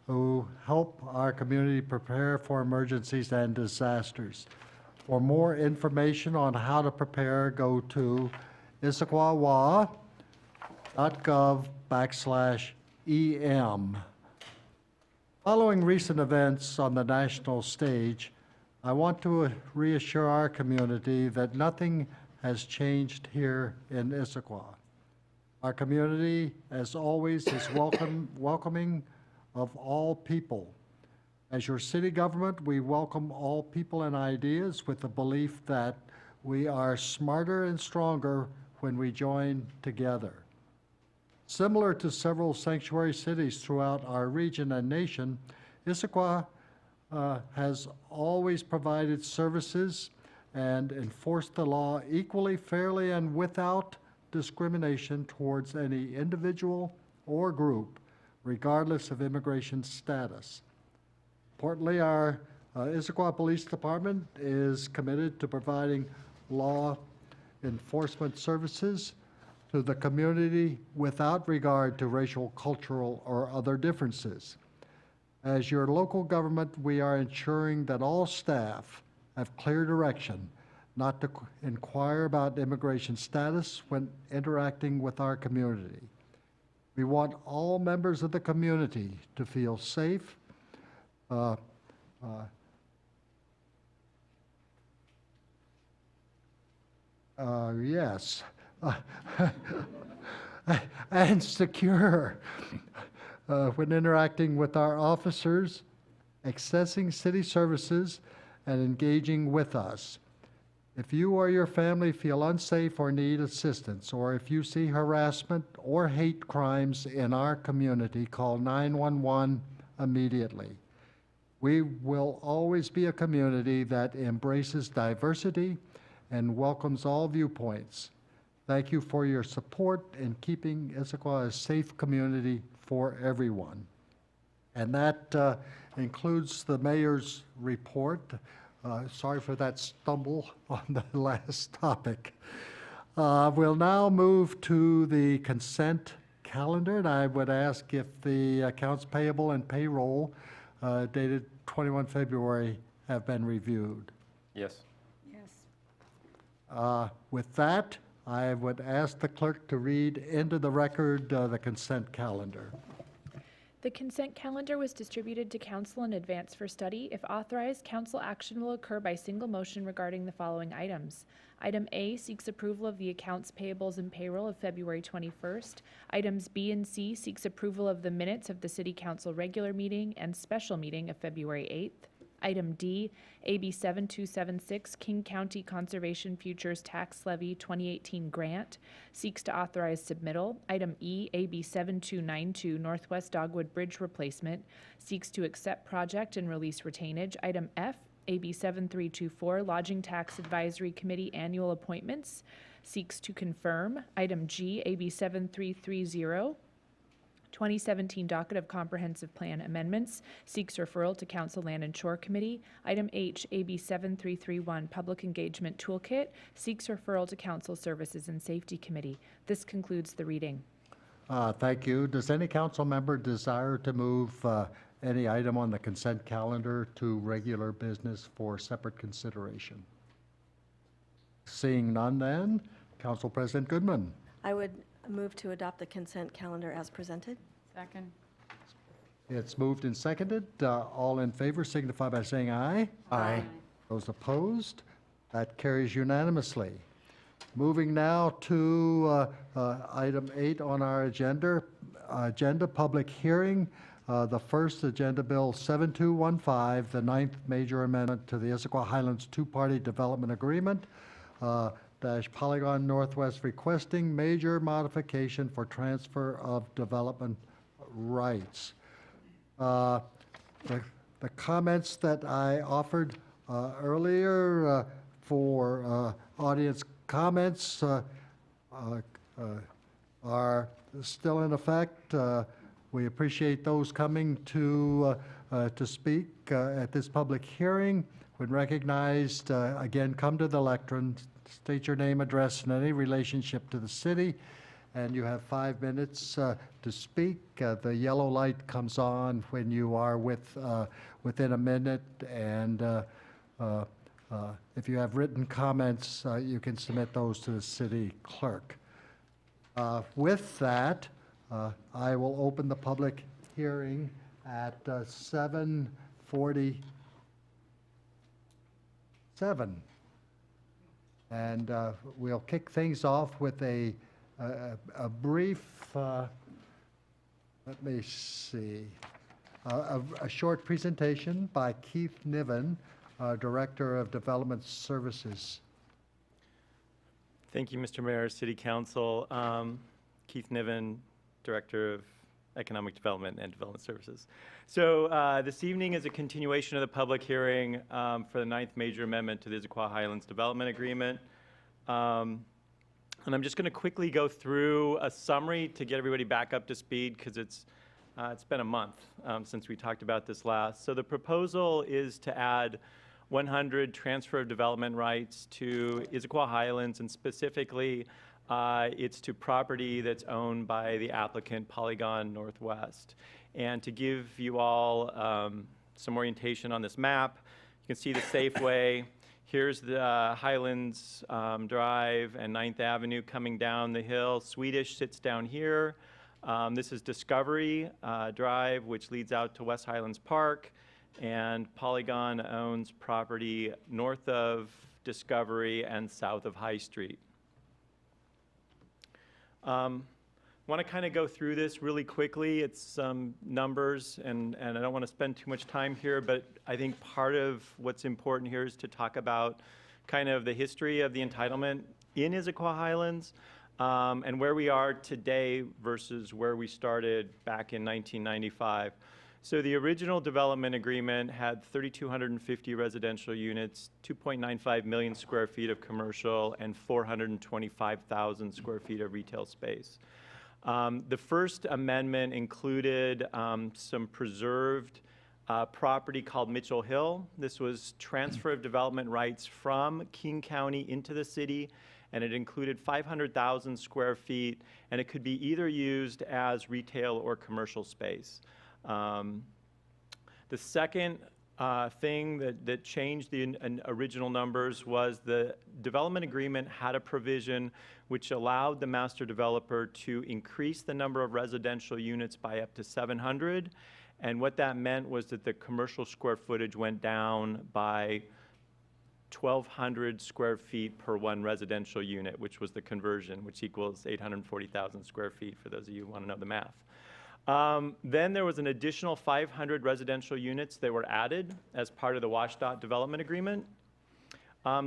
who help our community prepare for emergencies and disasters. For more information on how to prepare, go to issaquah.gov/EM. Following recent events on the national stage, I want to reassure our community that nothing has changed here in Issaquah. Our community, as always, is welcoming of all people. As your city government, we welcome all people and ideas with the belief that we are smarter and stronger when we join together. Similar to several sanctuary cities throughout our region and nation, Issaquah has always provided services and enforced the law equally, fairly, and without discrimination towards any individual or group, regardless of immigration status. Importantly, our Issaquah Police Department is committed to providing law enforcement services to the community without regard to racial, cultural, or other differences. As your local government, we are ensuring that all staff have clear direction not to inquire about immigration status when interacting with our community. We want all members of the community to feel safe, and secure when interacting with our officers, accessing city services, and engaging with us. If you or your family feel unsafe or need assistance, or if you see harassment or hate crimes in our community, call 911 immediately. We will always be a community that embraces diversity and welcomes all viewpoints. Thank you for your support in keeping Issaquah a safe community for everyone. And that includes the mayor's report. Sorry for that stumble on the last topic. We'll now move to the consent calendar, and I would ask if the accounts payable and payroll dated 21 February have been reviewed. Yes. With that, I would ask the clerk to read into the record the consent calendar. The consent calendar was distributed to council in advance for study. If authorized, council action will occur by single motion regarding the following items. Item A seeks approval of the accounts payables and payroll of February 21st. Items B and C seeks approval of the minutes of the City Council regular meeting and special meeting of February 8th. Item D, AB 7276, King County Conservation Futures Tax Levy 2018 grant, seeks to authorize submittal. Item E, AB 7292, Northwest Dogwood Bridge replacement, seeks to accept project and release retainage. Item F, AB 7324, Lodging Tax Advisory Committee annual appointments, seeks to confirm. Item G, AB 7330, 2017 Docket of Comprehensive Plan Amendments, seeks referral to Council Land and Shore Committee. Item H, AB 7331, Public Engagement Toolkit, seeks referral to Council Services and Safety Committee. This concludes the reading. Thank you. Does any council member desire to move any item on the consent calendar to regular business for separate consideration? Seeing none then, Council President Goodman. I would move to adopt the consent calendar as presented. Second. It's moved and seconded. All in favor signify by saying aye. Aye. Those opposed? That carries unanimously. Moving now to item 8 on our agenda, public hearing. The first agenda bill 7215, the 9th major amendment to the Issaquah Highlands two-party development agreement. Polygon Northwest requesting major modification for transfer of development rights. The comments that I offered earlier for audience comments are still in effect. We appreciate those coming to speak at this public hearing. When recognized, again, come to the lectern, state your name, address, and any relationship to the city, and you have 5 minutes to speak. The yellow light comes on when you are within a minute, and if you have written comments, you can submit those to the city clerk. With that, I will open the public hearing at 7:47. And we'll kick things off with a brief, let me see, a short presentation by Keith Niven, Director of Development Services. Thank you, Mr. Mayor, City Council. Keith Niven, Director of Economic Development and Development Services. So this evening is a continuation of the public hearing for the 9th major amendment to the Issaquah Highlands Development Agreement. And I'm just going to quickly go through a summary to get everybody back up to speed because it's been a month since we talked about this last. So the proposal is to add 100 transfer of development rights to Issaquah Highlands, and specifically it's to property that's owned by the applicant Polygon Northwest. And to give you all some orientation on this map, you can see the Safeway. Here's the Highlands Drive and 9th Avenue coming down the hill. Swedish sits down here. This is Discovery Drive, which leads out to West Highlands Park. And Polygon owns property north of Discovery and south of High Street. Want to kind of go through this really quickly. It's some numbers, and I don't want to spend too much time here, but I think part of what's important here is to talk about kind of the history of the entitlement in Issaquah Highlands and where we are today versus where we started back in 1995. So the original development agreement had 3,250 residential units, 2.95 million square feet of commercial, and 425,000 square feet of retail space. The first amendment included some preserved property called Mitchell Hill. This was transfer of development rights from King County into the city, and it included 500,000 square feet, and it could be either used as retail or commercial space. The second thing that changed the original numbers was the development agreement had a provision which allowed the master developer to increase the number of residential units by up to 700. And what that meant was that the commercial square footage went down by 1,200 square feet per one residential unit, which was the conversion, which equals 840,000 square feet for those of you who want to know the math. Then there was an additional 500 residential units that were added as part of the WashDOT development agreement.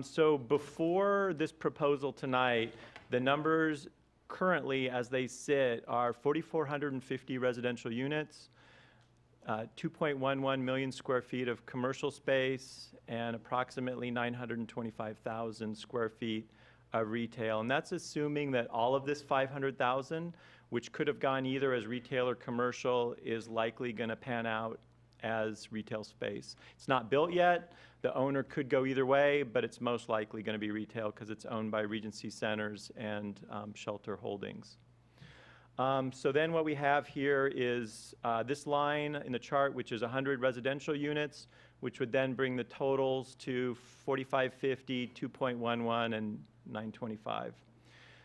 So before this proposal tonight, the numbers currently as they sit are 4,450 residential units, 2.11 million square feet of commercial space, and approximately 925,000 square feet of retail. And that's assuming that all of this 500,000, which could have gone either as retail or commercial, is likely going to pan out as retail space. It's not built yet. The owner could go either way, but it's most likely going to be retail because it's owned by Regency Centers and Shelter Holdings. So then what we have here is this line in the chart, which is 100 residential units, which would then bring the totals to 4,550, 2.11, and 925.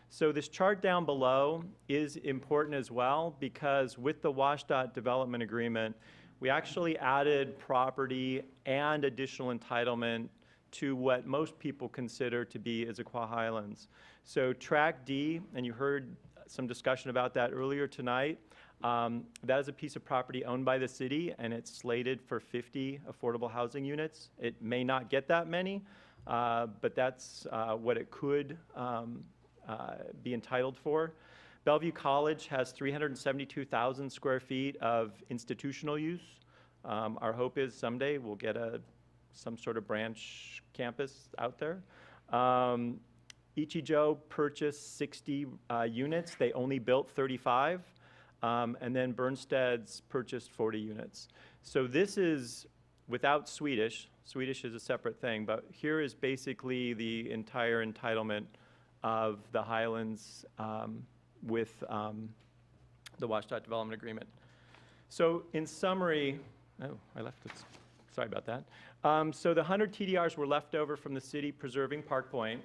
So this chart down below is important as well because with the WashDOT development agreement, we actually added property and additional entitlement to what most people consider to be Issaquah Highlands. So Track D, and you heard some discussion about that earlier tonight, that is a piece of property owned by the city, and it's slated for 50 affordable housing units. It may not get that many, but that's what it could be entitled for. Bellevue College has 372,000 square feet of institutional use. Our hope is someday we'll get some sort of branch campus out there. Ichijo purchased 60 units. They only built 35. And then Bernsted's purchased 40 units. So this is without Swedish. Swedish is a separate thing, but here is basically the entire entitlement of the Highlands with the Washtenaw Development Agreement. So in summary, oh, I left it. Sorry about that. So the 100 TDRs were left over from the city preserving Park Point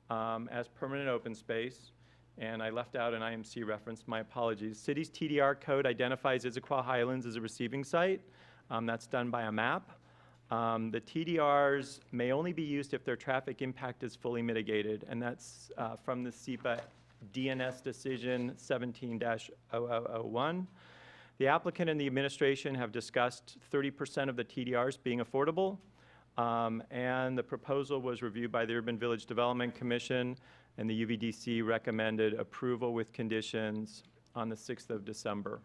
as permanent open space. And I left out an IMC reference, my apologies. City's TDR code identifies Issaquah Highlands as a receiving site. That's done by a map. The TDRs may only be used if their traffic impact is fully mitigated, and that's from the SEPA DNS decision 17-0001. The applicant and the administration have discussed 30% of the TDRs being affordable, and the proposal was reviewed by the Urban Village Development Commission, and the UVDC recommended approval with conditions on the 6th of December.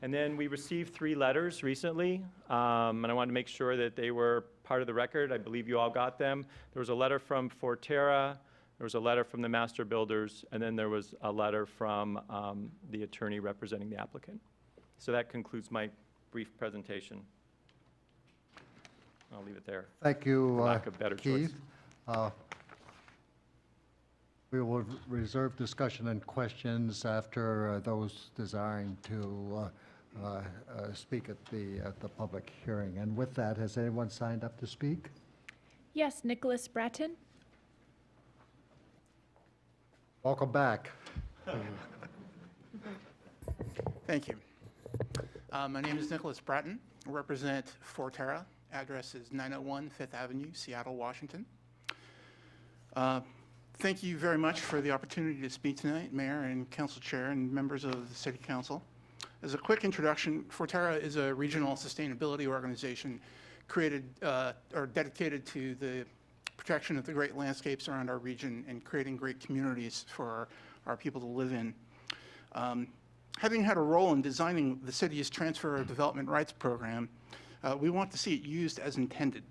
And then we received 3 letters recently, and I wanted to make sure that they were part of the record. I believe you all got them. There was a letter from Forterra, there was a letter from the master builders, and then there was a letter from the attorney representing the applicant. So that concludes my brief presentation. I'll leave it there. Thank you, For lack of better Keith. choice. We will reserve discussion and questions after those desiring to speak at the public hearing. And with that, has anyone signed up to speak? Yes, Nicholas Bratton. Welcome back. Thank you. My name is Nicholas Bratton. I represent Forterra. Address is 901 Fifth Avenue, Seattle, Washington. Thank you very much for the opportunity to speak tonight, Mayor and Council Chair and members of the City Council. As a quick introduction, Forterra is a regional sustainability organization created or dedicated to the protection of the great landscapes around our region and creating great communities for our people to live in. Having had a role in designing the city's transfer of development rights program, we want to see it used as intended.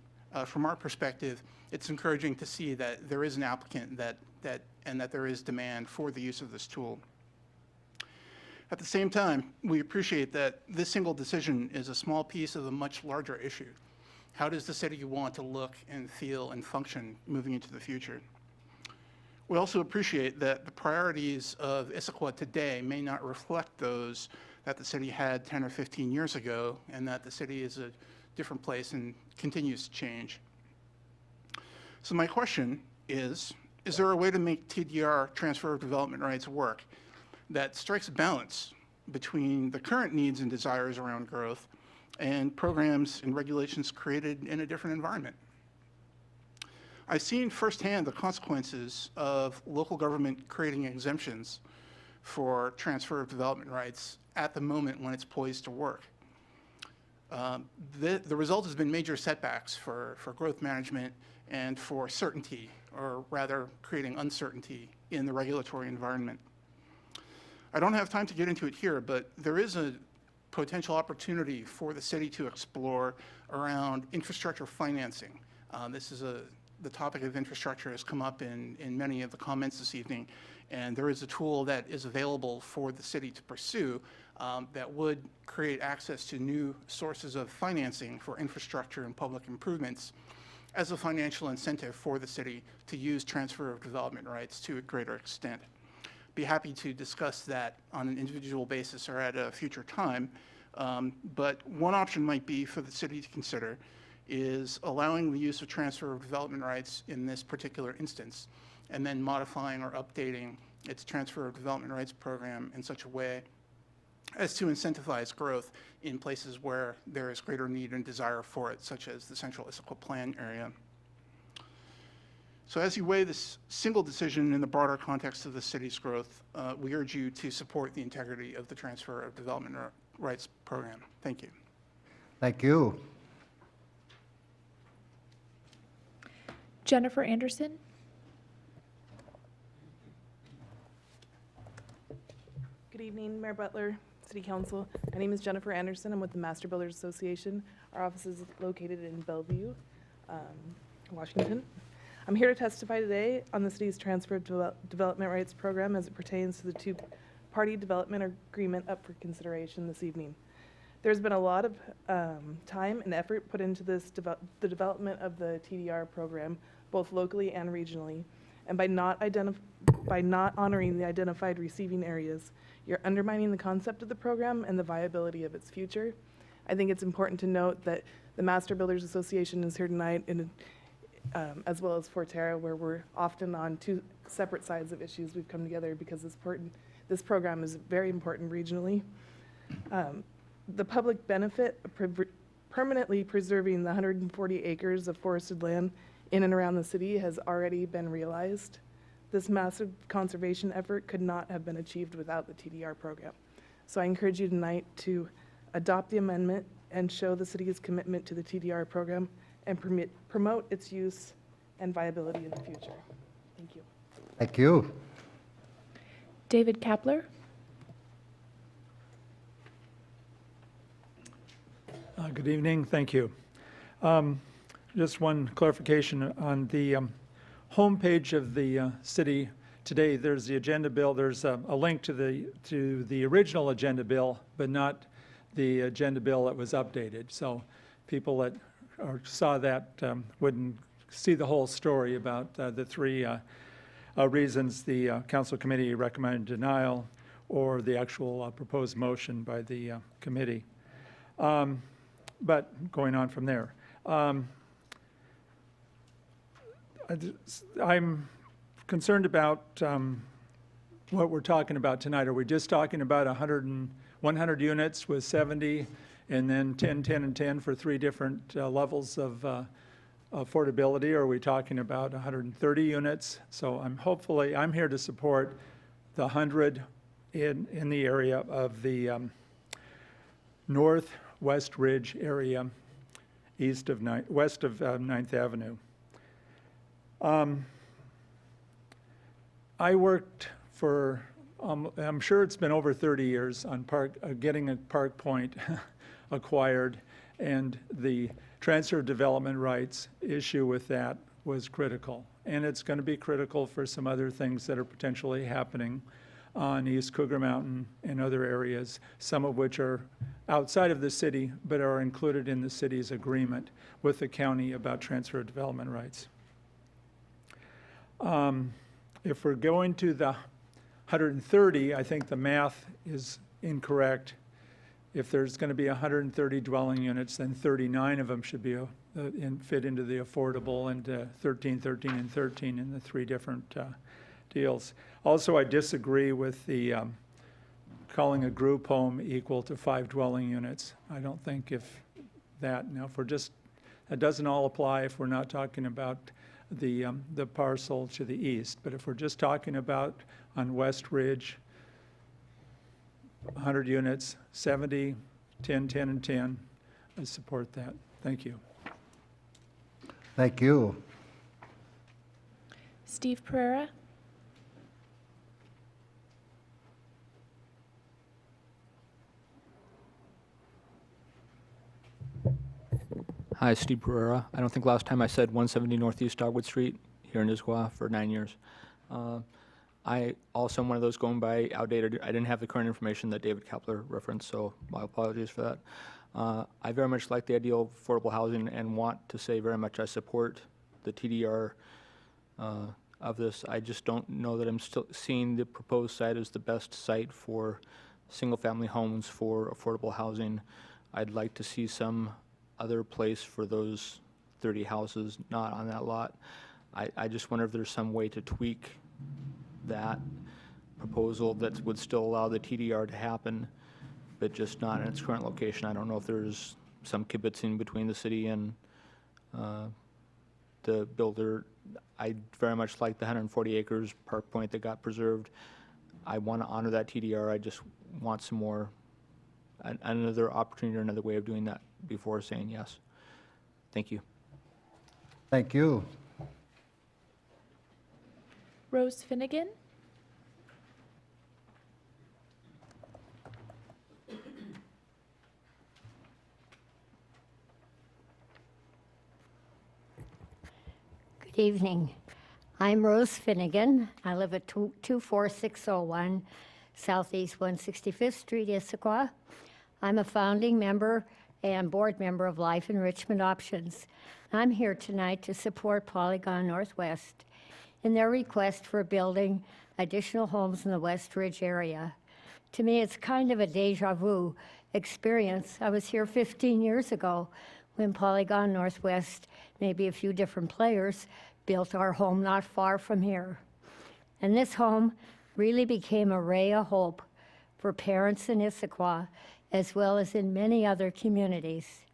From our perspective, it's encouraging to see that there is an applicant and that there is demand for the use of this tool. At the same time, we appreciate that this single decision is a small piece of a much larger issue. How does the city want to look and feel and function moving into the future? We also appreciate that the priorities of Issaquah today may not reflect those that the city had 10 or 15 years ago, and that the city is a different place and continues to change. So my question is there a way to make TDR, transfer of development rights, work that strikes a balance between the current needs and desires around growth and programs and regulations created in a different environment? I've seen firsthand the consequences of local government creating exemptions for transfer of development rights at the moment when it's poised to work. The result has been major setbacks for growth management and for certainty, or rather creating uncertainty in the regulatory environment. I don't have time to get into it here, but there is a potential opportunity for the city to explore around infrastructure financing. The topic of infrastructure has come up in many of the comments this evening, and there is a tool that is available for the city to pursue that would create access to new sources of financing for infrastructure and public improvements as a financial incentive for the city to use transfer of development rights to a greater extent. Be happy to discuss that on an individual basis or at a future time, but one option might be for the city to consider is allowing the use of transfer of development rights in this particular instance, and then modifying or updating its transfer of development rights program in such a way as to incentivize growth in places where there is greater need and desire for it, such as the Central Issaquah Plan area. So as you weigh this single decision in the broader context of the city's growth, we urge you to support the integrity of the transfer of development rights program. Thank you. Thank you. Jennifer Anderson. Good evening, Mayor Butler, City Council. My name is Jennifer Anderson. I'm with the Master Builders Association. Our office is located in Bellevue, Washington. I'm here to testify today on the city's transfer of development rights program as it pertains to the two-party development agreement up for consideration this evening. There's been a lot of time and effort put into this the development of the TDR program, both locally and regionally. And by not honoring the identified receiving areas, you're undermining the concept of the program and the viability of its future. I think it's important to note that the Master Builders Association is here tonight, as well as Forterra, where we're often on two separate sides of issues. We've come together because this program is very important regionally. The public benefit of permanently preserving the 140 acres of forested land in and around the city has already been realized. This massive conservation effort could not have been achieved without the TDR program. So I encourage you tonight to adopt the amendment and show the city's commitment to the TDR program and promote its use and viability in the future. Thank you. Thank you. David Kapler. Good evening. Thank you. Just one clarification on the homepage of the city today. There's the agenda bill. There's a link to the original agenda bill, but not the agenda bill that was updated. So people that saw that wouldn't see the whole story about the three reasons the council committee recommended denial or the actual proposed motion by the committee. But going on from there, I'm concerned about what we're talking about tonight. Are we just talking about 100 units with 70 and then 10, 10, and 10 for three different levels of affordability? Or are we talking about 130 units? So I'm here to support the 100 in the area of the Northwest Ridge area west of 9th Avenue. I worked for, I'm sure it's been over 30 years on getting a Park Point acquired, and the transfer of development rights issue with that was critical. And it's going to be critical for some other things that are potentially happening on East Cougar Mountain and other areas, some of which are outside of the city, but are included in the city's agreement with the county about transfer of development rights. If we're going to the 130, I think the math is incorrect. If there's going to be 130 dwelling units, then 39 of them should be fit into the affordable, and 13, 13, and 13 in the three different deals. Also, I disagree with the calling a group home equal to 5 dwelling units. I don't think that doesn't all apply if we're not talking about the parcel to the east. But if we're just talking about on West Ridge, 100 units, 70, 10, 10, and 10, I support that. Thank you. Thank you. Steve Pereira. Hi, Steve Pereira. I don't think last time I said 170 Northeast Dogwood Street here in Issaquah for 9 years. I also am one of those going by outdated. I didn't have the current information that David Kapler referenced, so my apologies for that. I very much like the idea of affordable housing and want to say very much I support the TDR of this. I just don't know that I'm still seeing the proposed site as the best site for single-family homes for affordable housing. I'd like to see some other place for those 30 houses not on that lot. I just wonder if there's some way to tweak that proposal that would still allow the TDR to happen, but just not in its current location. I don't know if there's some kibitzing between the city and the builder. I very much like the 140 acres Park Point that got preserved. I want to honor that TDR. I just want some more, another opportunity or another way of doing that before saying yes. Thank you. Thank you. Rose Finnegan. Good Evening. I'm Rose Finnegan. I live at 24601 Southeast 165th Street, Issaquah. I'm a founding member and board member of Life Enrichment Options. I'm here tonight to support Polygon Northwest in their request for building additional homes in the West Ridge area. To me, it's kind of a deja vu experience. I was here 15 years ago when Polygon Northwest, maybe a few different players, built our home not far from here. And this home really became a ray of hope for parents in Issaquah, as well as in many other communities.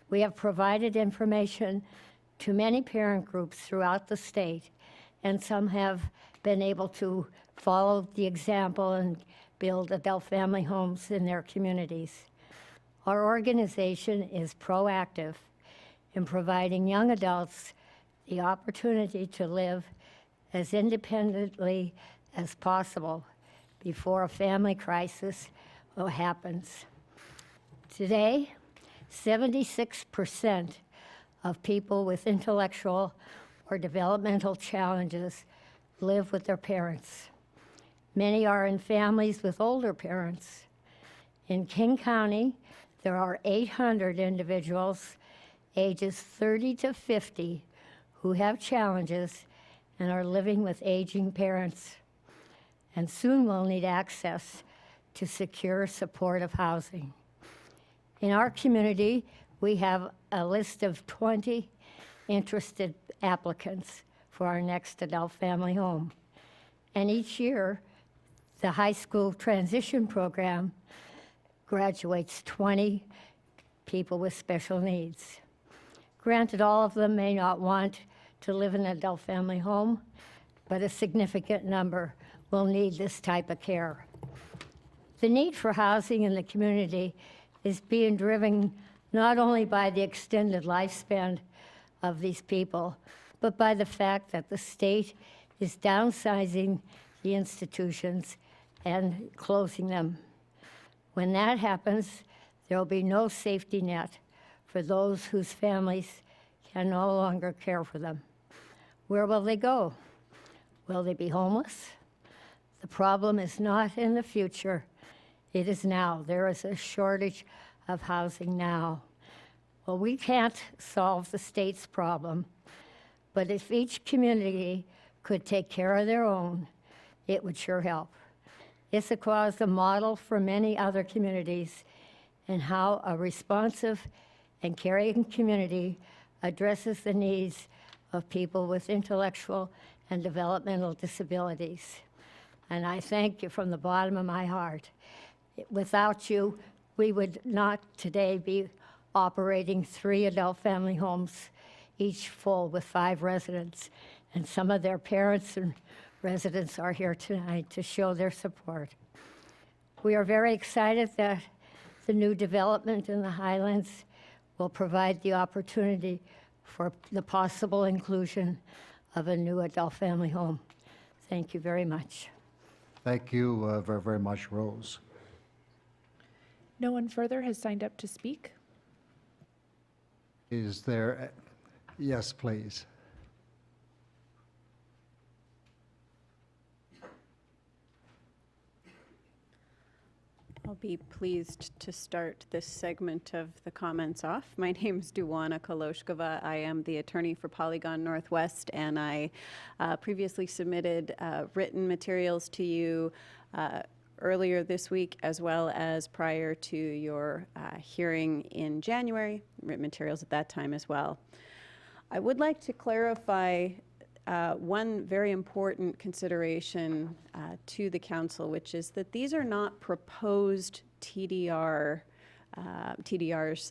We have provided information to many parent groups throughout the state, and some have been able to follow the example and build adult family homes in their communities. Our organization is proactive in providing young adults the opportunity to live as independently as possible before a family crisis happens. Today, 76% of people with intellectual or developmental challenges live with their parents. Many are in families with older parents. In King County, there are 800 individuals ages 30 to 50 who have challenges and are living with aging parents, and soon will need access to secure, supportive housing. In our community, we have a list of 20 interested applicants for our next adult family home. And each year, the high school transition program graduates 20 people with special needs. Granted, all of them may not want to live in an adult family home, but a significant number will need this type of care. The need for housing in the community is being driven not only by the extended lifespan of these people, but by the fact that the state is downsizing the institutions and closing them. When that happens, there will be no safety net for those whose families can no longer care for them. Where will they go? Will they be homeless? The problem is not in the future, it is now. There is a shortage of housing now. Well, we can't solve the state's problem, but if each community could take care of their own, it would sure help. Issaquah is a model for many other communities in how a responsive and caring community addresses the needs of people with intellectual and developmental disabilities. And I thank you from the bottom of my heart. Without you, we would not today be operating 3 adult family homes, each full with 5 residents. And some of their parents and residents are here tonight to show their support. We are very excited that the new development in the Highlands will provide the opportunity for the possible inclusion of a new adult family home. Thank you very much. Thank you very, very much, Rose. No one further has signed up to speak. Is there, yes, please. I'll be pleased to start this segment of the comments off. My name is Duwana Koloshkova. I am the attorney for Polygon Northwest, and I previously submitted written materials to you earlier this week, as well as prior to your hearing in January, written materials at that time as well. I would like to clarify one very important consideration to the council, which is that these are not proposed TDRs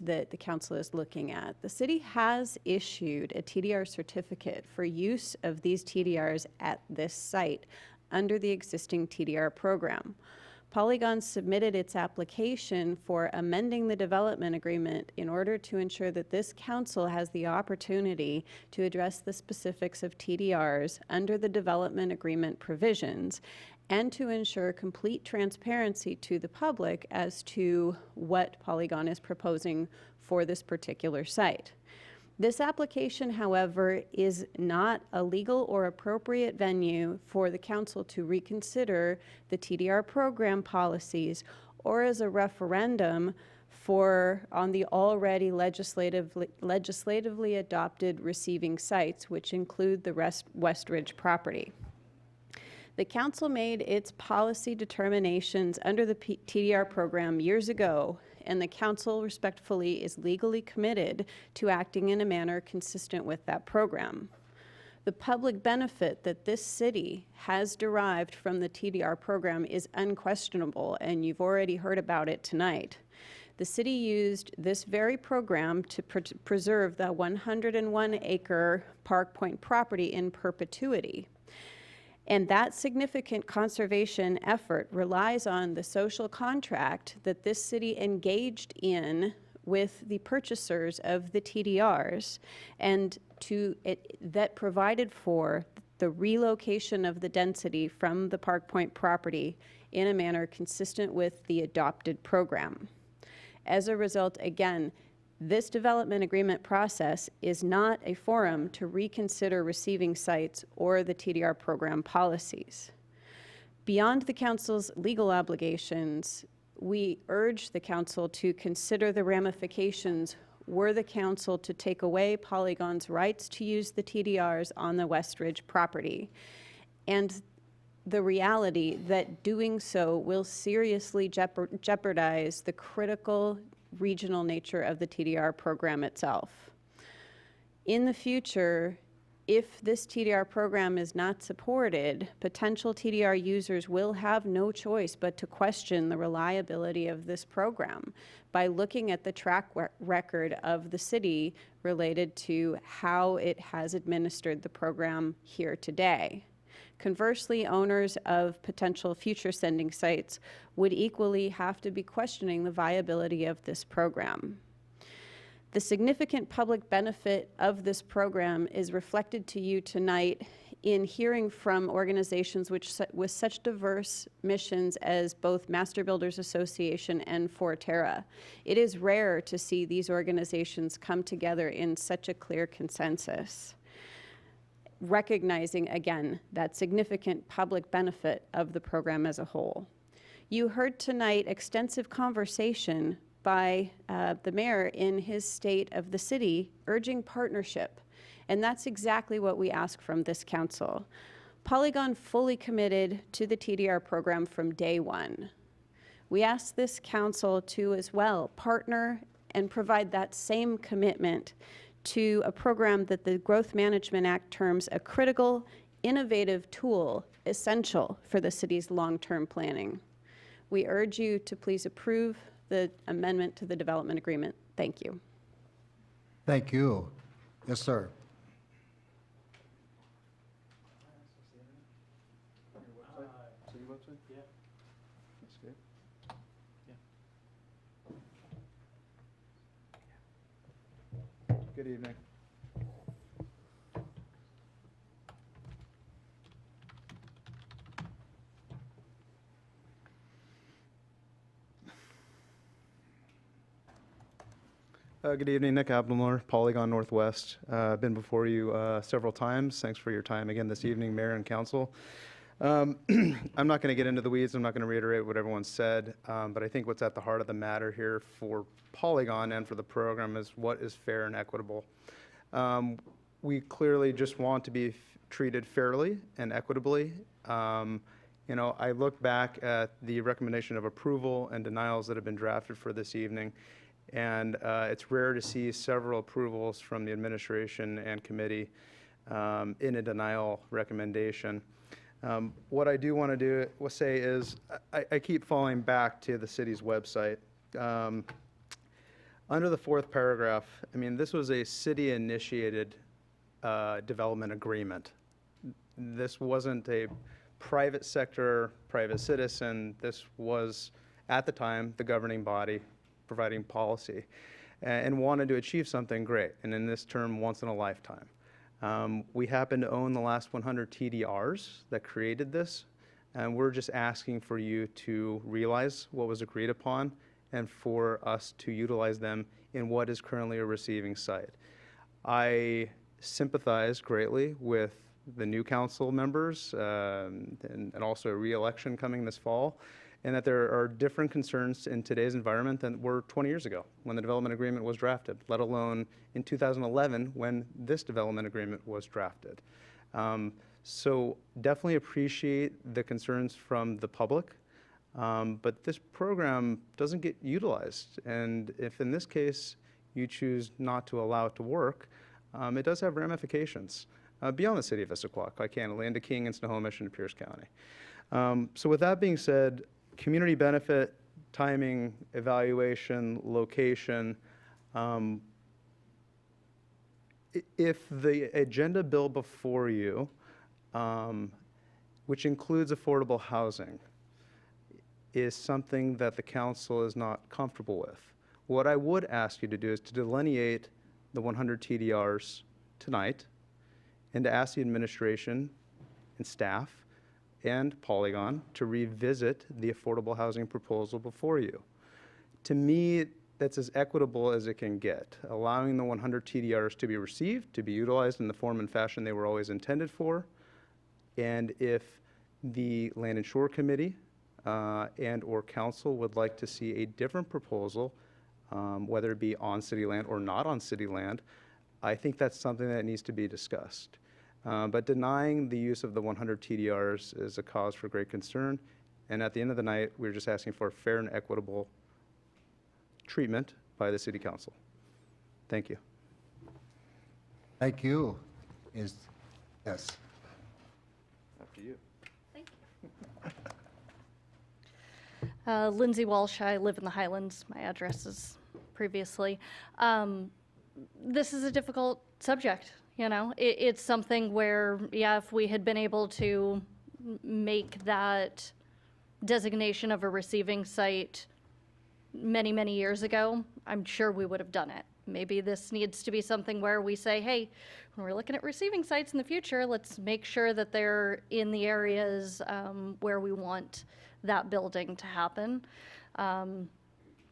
that the council is looking at. The city has issued a TDR certificate for use of these TDRs at this site under the existing TDR program. Polygon submitted its application for amending the development agreement in order to ensure that this council has the opportunity to address the specifics of TDRs under the development agreement provisions and to ensure complete transparency to the public as to what Polygon is proposing for this particular site. This application, however, is not a legal or appropriate venue for the council to reconsider the TDR program policies or as a referendum on the already legislatively adopted receiving sites, which include the Westridge property. The council made its policy determinations under the TDR program years ago, and the council respectfully is legally committed to acting in a manner consistent with that program. The public benefit that this city has derived from the TDR program is unquestionable, and you've already heard about it tonight. The city used this very program to preserve the 101-acre Park Point property in perpetuity. And that significant conservation effort relies on the social contract that this city engaged in with the purchasers of the TDRs and that provided for the relocation of the density from the Park Point property in a manner consistent with the adopted program. As a result, again, this development agreement process is not a forum to reconsider receiving sites or the TDR program policies. Beyond the council's legal obligations, we urge the council to consider the ramifications were the council to take away Polygon's rights to use the TDRs on the Westridge property, and the reality that doing so will seriously jeopardize the critical regional nature of the TDR program itself. In the future, if this TDR program is not supported, potential TDR users will have no choice but to question the reliability of this program by looking at the track record of the city related to how it has administered the program here today. Conversely, owners of potential future sending sites would equally have to be questioning the viability of this program. The significant public benefit of this program is reflected to you tonight in hearing from organizations with such diverse missions as both Master Builders Association and Forterra. It is rare to see these organizations come together in such a clear consensus, recognizing, again, that significant public benefit of the program as a whole. You heard tonight extensive conversation by the mayor in his state of the city urging partnership, and that's exactly what we ask from this council. Polygon fully committed to the TDR program from day one. We ask this council to as well partner and provide that same commitment to a program that the Growth Management Act terms a critical, innovative tool essential for the city's long-term planning. We urge you to please approve the amendment to the development agreement. Thank you. Thank you. Yes, sir. Good evening. Good evening, Nick Abdelmore, Polygon Northwest. I've been before you several times. Thanks for your time again this evening, Mayor and Council. I'm not going to get into the weeds. I'm not going to reiterate what everyone said, but I think what's at the heart of the matter here for Polygon and for the program is what is fair and equitable. We clearly just want to be treated fairly and equitably. You know, I look back at the recommendation of approval and denials that have been drafted for this evening, and it's rare to see several approvals from the administration and committee in a denial recommendation. What I do want to say is I keep falling back to the city's website. Under the fourth paragraph, I mean, this was a city-initiated development agreement. This wasn't a private sector, private citizen. This was, at the time, the governing body providing policy and wanted to achieve something great, and in this term, once in a lifetime. We happen to own the last 100 TDRs that created this, and we're just asking for you to realize what was agreed upon and for us to utilize them in what is currently a receiving site. I sympathize greatly with the new council members and also a re-election coming this fall, and that there are different concerns in today's environment than were 20 years ago when the development agreement was drafted, let alone in 2011 when this development agreement was drafted. So definitely appreciate the concerns from the public, but this program doesn't get utilized. And if in this case you choose not to allow it to work, it does have ramifications beyond the city of Issaquah, quite candidly, into King and Snohomish and Pierce County. So with that being said, community benefit, timing, evaluation, location. If the agenda bill before you, which includes affordable housing, is something that the council is not comfortable with, what I would ask you to do is to delineate the 100 TDRs tonight and to ask the administration and staff and Polygon to revisit the affordable housing proposal before you. To me, that's as equitable as it can get, allowing the 100 TDRs to be received, to be utilized in the form and fashion they were always intended for. And if the Land and Shore Committee and or council would like to see a different proposal, whether it be on city land or not on city land, I think that's something that needs to be discussed. But denying the use of the 100 TDRs is a cause for great concern. And at the end of the night, we're just asking for fair and equitable treatment by the city council. Thank you. Thank you. Yes. After you. Lindsay Walsh, I live in the Highlands. My address is previously. This is a difficult subject, you know. It's something where, yeah, if we had been able to make that designation of a receiving site many, many years ago, I'm sure we would have done it. Maybe this needs to be something where we say, hey, when we're looking at receiving sites in the future, let's make sure that they're in the areas where we want that building to happen.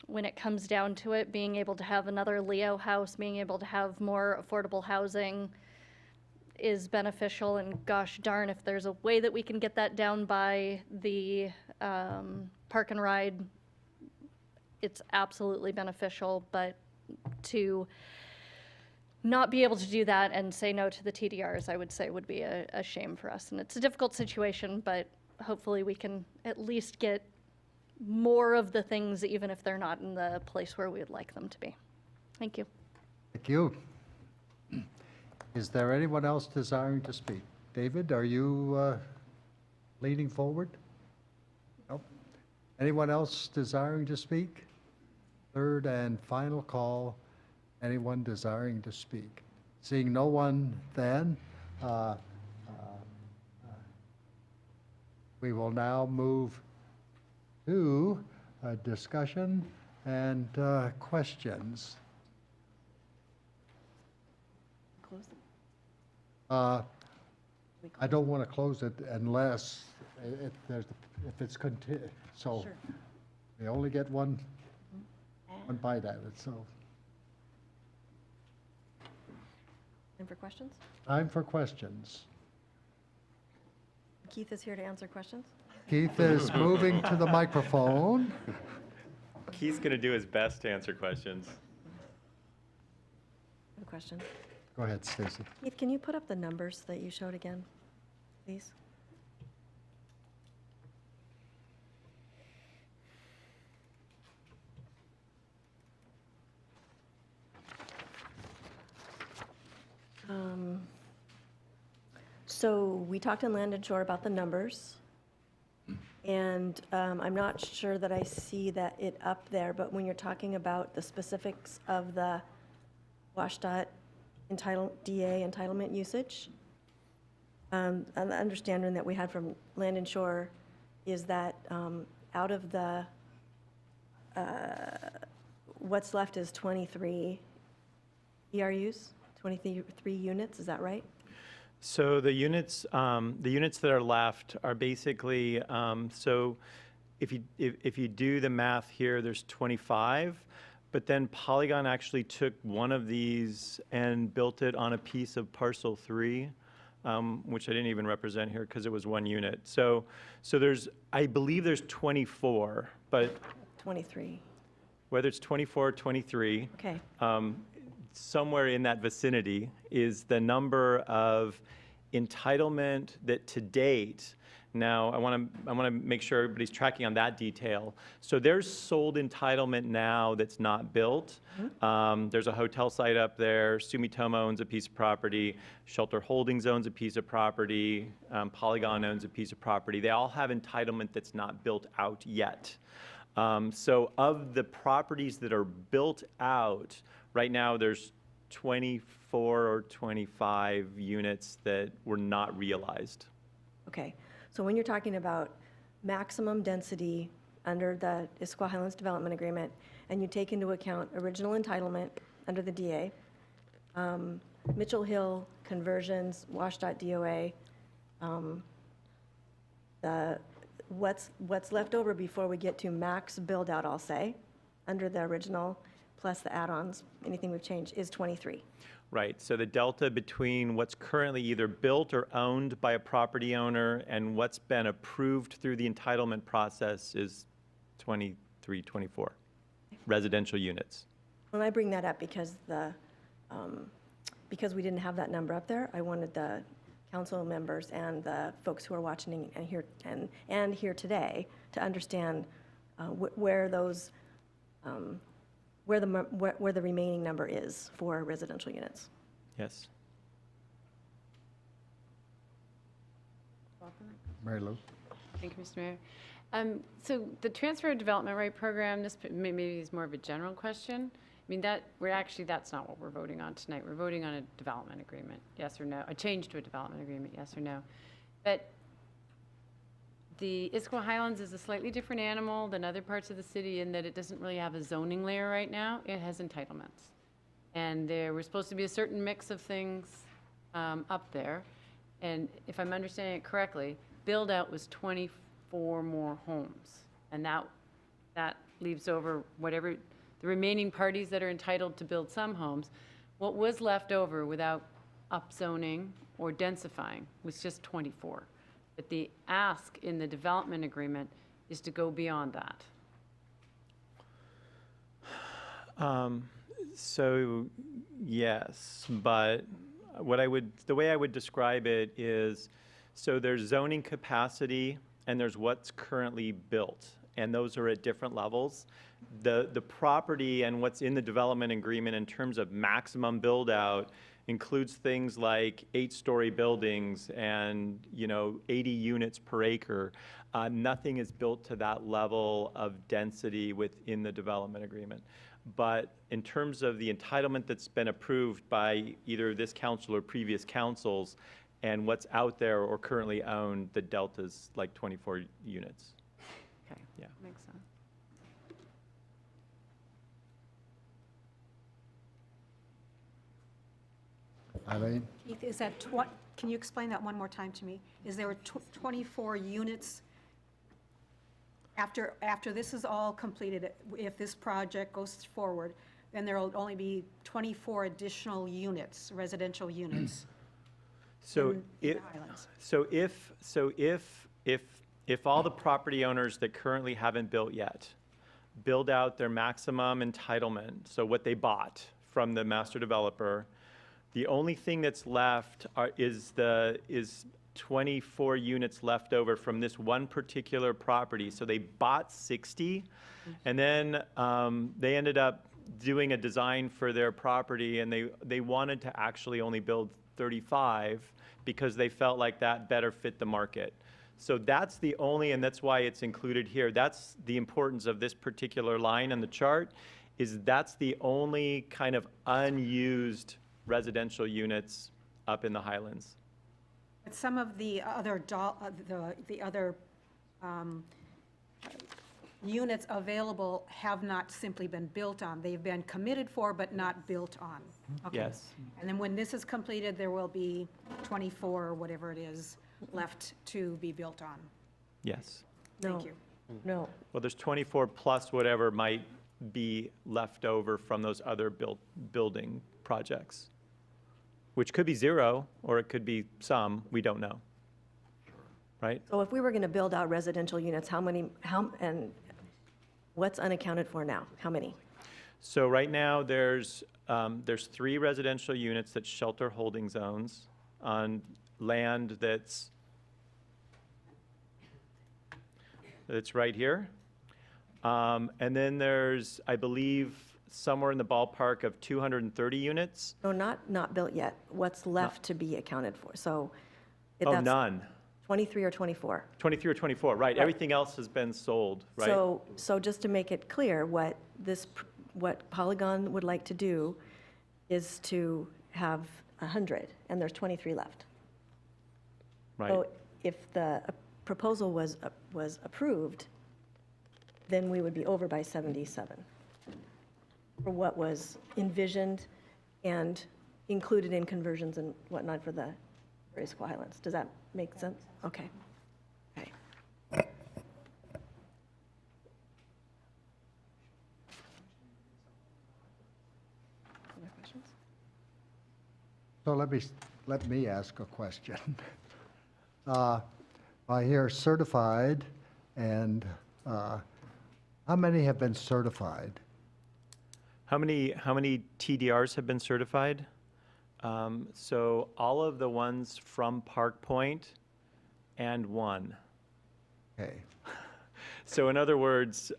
When it comes down to it, being able to have another Leo house, being able to have more affordable housing is beneficial, and gosh darn, if there's a way that we can get that down by the park and ride, it's absolutely beneficial. But to not be able to do that and say no to the TDRs, I would say would be a shame for us. And it's a difficult situation, but hopefully we can at least get more of the things, even if they're not in the place where we would like them to be. Thank you. Thank you. Is there anyone else desiring to speak? David, are you leaning forward? Nope. Anyone else desiring to speak? Third and final call. Anyone desiring to speak? Seeing no one, then we will now move to discussion and questions. Close I don't want to close it unless if it's so. Sure. We only get one bite at it. So Time for questions? time for questions. Keith is here to answer questions. Keith is moving to the microphone. Keith's going to do his best to answer questions. I have a question. Go ahead, Stacy. Keith, can you put up the numbers that you showed again, please? So we talked in Land and Shore about the numbers, and I'm not sure that I see that it up there, but when you're talking about the specifics of the WSDOT DA entitlement usage, and the understanding that we had from Land and Shore is that out of the, what's left is 23 ERUs, 23 units, is that right? So the units that are left are basically, so if you do the math here, there's 25, But then Polygon actually took one of these and built it on a piece of parcel 3, which I didn't even represent here because it was 1 unit. So there's, I believe there's 24, but 23. whether it's 24 or 23, Okay. somewhere in that vicinity is the number of entitlement that to date. Now, I want to make sure everybody's tracking on that detail. So there's sold entitlement now that's not built. There's a hotel site up there. Sumitomo owns a piece of property. Shelter Holdings owns a piece of property. Polygon owns a piece of property. They all have entitlement that's not built out yet. So of the properties that are built out, right now there's 24 or 25 units that were not realized. Okay. So when you're talking about maximum density under the Issaquah Highlands Development Agreement, and you take into account original entitlement under the DA, Mitchell Hill conversions, WASH.DOA, what's left over before we get to max build-out, I'll say, under the original, plus the add-ons, anything we've changed, is 23. Right, so the delta between what's currently either built or owned by a property owner and what's been approved through the entitlement process is 23, 24 residential units. When I bring that up because because we didn't have that number up there, I wanted the council members and the folks who are watching and here today to understand where those where the remaining number is for residential units. Yes. Mary Lou? Thank you, Mr. Mayor. So the transfer of development right program, this maybe is more of a general question. I mean, that's not what we're voting on tonight. We're voting on a development agreement, yes or no, a change to a development agreement, yes or no. But the Issaquah Highlands is a slightly different animal than other parts of the city in that it doesn't really have a zoning layer right now. It has entitlements. And there was supposed to be a certain mix of things up there. And if I'm understanding it correctly, build out was 24 more homes. And that leaves over whatever the remaining parties that are entitled to build some homes. What was left over without upzoning or densifying was just 24. But the ask in the development agreement is to go beyond that. So yes, but the way I would describe it is, so there's zoning capacity and there's what's currently built, and those are at different levels. The property and what's in the development agreement in terms of maximum build out includes things like 8-story buildings and 80 units per acre. Nothing is built to that level of density within the development agreement. But in terms of the entitlement that's been approved by either this council or previous councils and what's out there or currently owned, the delta's like 24 units. Okay, yeah, makes sense. Eileen? Keith, is that, can you explain that one more time to me? Is there 24 units after this is all completed, if this project goes forward, then there will only be 24 additional units, residential units? So in the Highlands? If all the property owners that currently haven't built yet build out their maximum entitlement, so what they bought from the master developer, the only thing that's left is 24 units left over from this one particular property. So they bought 60, and then they ended up doing a design for their property, and they wanted to actually only build 35 because they felt like that better fit the market. So that's the only, and that's why it's included here. That's the importance of this particular line on the chart, is that's the only kind of unused residential units up in the Highlands. But some of the other units available have not simply been built on. They've been committed for but not built on. Okay. Yes. And then when this is completed, there will be 24 or whatever it is left to be built on. Yes. Thank you. No. Well, there's 24 plus whatever might be left over from those other building projects, which could be zero, or it could be some, we don't know. Right? So if we were going to build out residential units, and what's unaccounted for now? How many? So right now, there's 3 residential units that shelter holding zones on land that's right here. And then there's, I believe, somewhere in the ballpark of 230 units. No, not built yet. What's left to be accounted for? So Oh, that's none. 23 or 24? 23 or 24, right. Everything else has been sold, right? So just to make it clear, what Polygon would like to do is to have 100, and there's 23 left. Right. So if the proposal was approved, then we would be over by 77 for what was envisioned and included in conversions and whatnot for the Issaquah Highlands. Does that make sense? Okay. Okay. Other questions? So let me ask a question. I hear certified, and how many have been certified? How many TDRs have been certified? So all of the ones from Park Point and one. Okay. So in other words,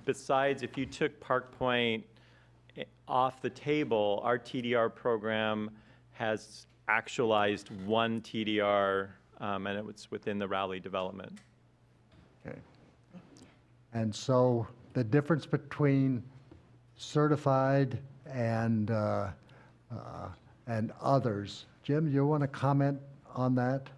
besides if you took Park Point off the table, our TDR program has actualized 1 TDR, and it was within the Raleigh development. Okay. And so the difference between certified and others, Jim, you want to comment on that?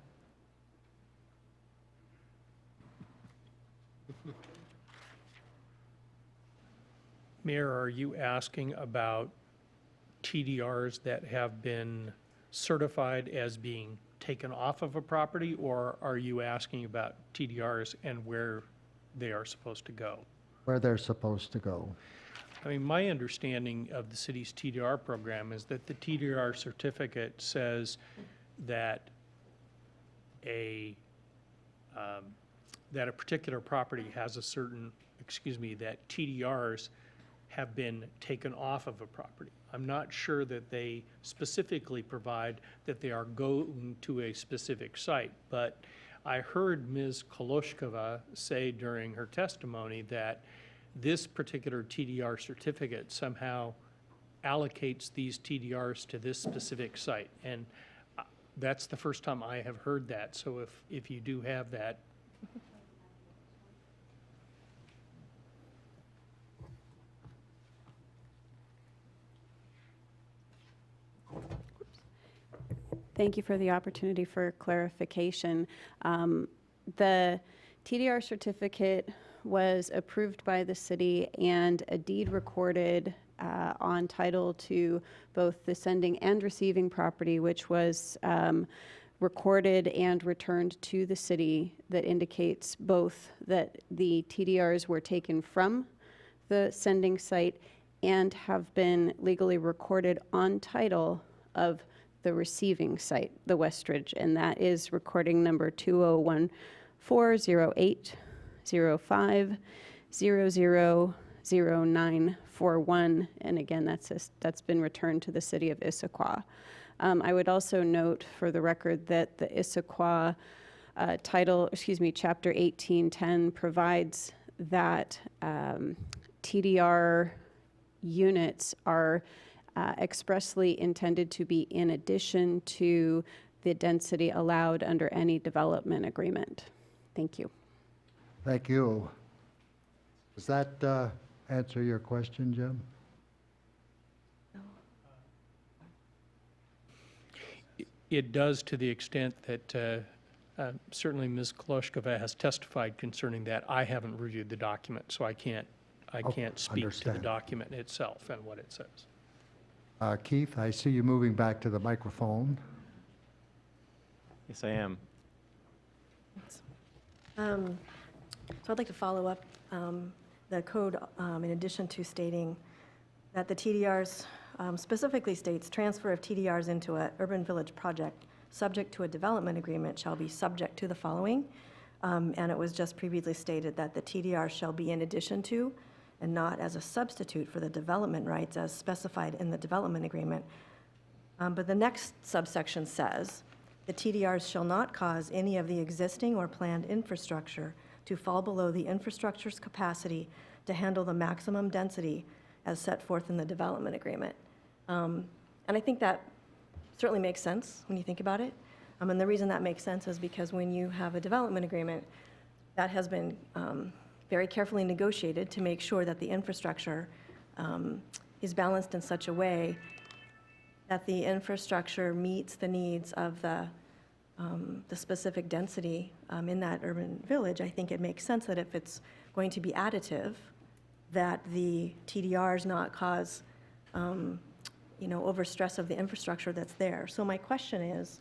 Mayor, are you asking about TDRs that have been certified as being taken off of a property, or are you asking about TDRs and where they are supposed to go? Where they're supposed to go. I mean, my understanding of the city's TDR program is that the TDR certificate says that that a particular property has a certain, that TDRs have been taken off of a property. I'm not sure that they specifically provide that they are going to a specific site, but I heard Ms. Koloshkova say during her testimony that this particular TDR certificate somehow allocates these TDRs to this specific site. And that's the first time I have heard that. So if you do have that. Thank you for the opportunity for clarification. The TDR certificate was approved by the city, and a deed recorded on title to both the sending and receiving property, which was recorded and returned to the city, that indicates both that the TDRs were taken from the sending site and have been legally recorded on title of the receiving site, the Westridge, and that is recording number 20140805000941, and again, that's been returned to the city of Issaquah. I would also note for the record that the Issaquah Chapter 1810 provides that TDR units are expressly intended to be in addition to the density allowed under any development agreement. Thank you. Thank you. Does that answer your question, Jim? It does, to the extent that certainly Ms. Koloshkova has testified concerning that. I haven't reviewed the document, so I can't speak to the document itself and what it says. Keith, I see you moving back to the microphone. Yes, I am. So I'd like to follow up. the code, in addition to stating that the TDRs, specifically states transfer of TDRs into an urban village project subject to a development agreement shall be subject to the following. And it was just previously stated that the TDR shall be in addition to and not as a substitute for the development rights as specified in the development agreement. But the next subsection says, the TDRs shall not cause any of the existing or planned infrastructure to fall below the infrastructure's capacity to handle the maximum density as set forth in the development agreement. And I think that certainly makes sense when you think about it. And the reason that makes sense is because when you have a development agreement, that has been very carefully negotiated to make sure that the infrastructure is balanced in such a way that the infrastructure meets the needs of the specific density in that urban village. I think it makes sense that if it's going to be additive, that the TDRs not cause overstress of the infrastructure that's there. So my question is,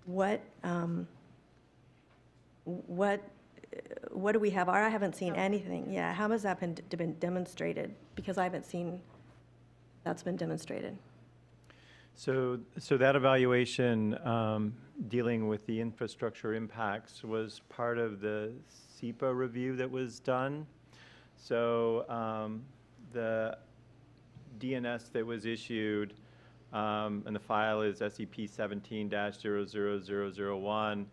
what do we have? I haven't seen anything. Yeah, how has that been demonstrated? Because I haven't seen that's been demonstrated. So that evaluation dealing with the infrastructure impacts was part of the SEPA review that was done. So the DNS that was issued, and the file is SEP 17-00001.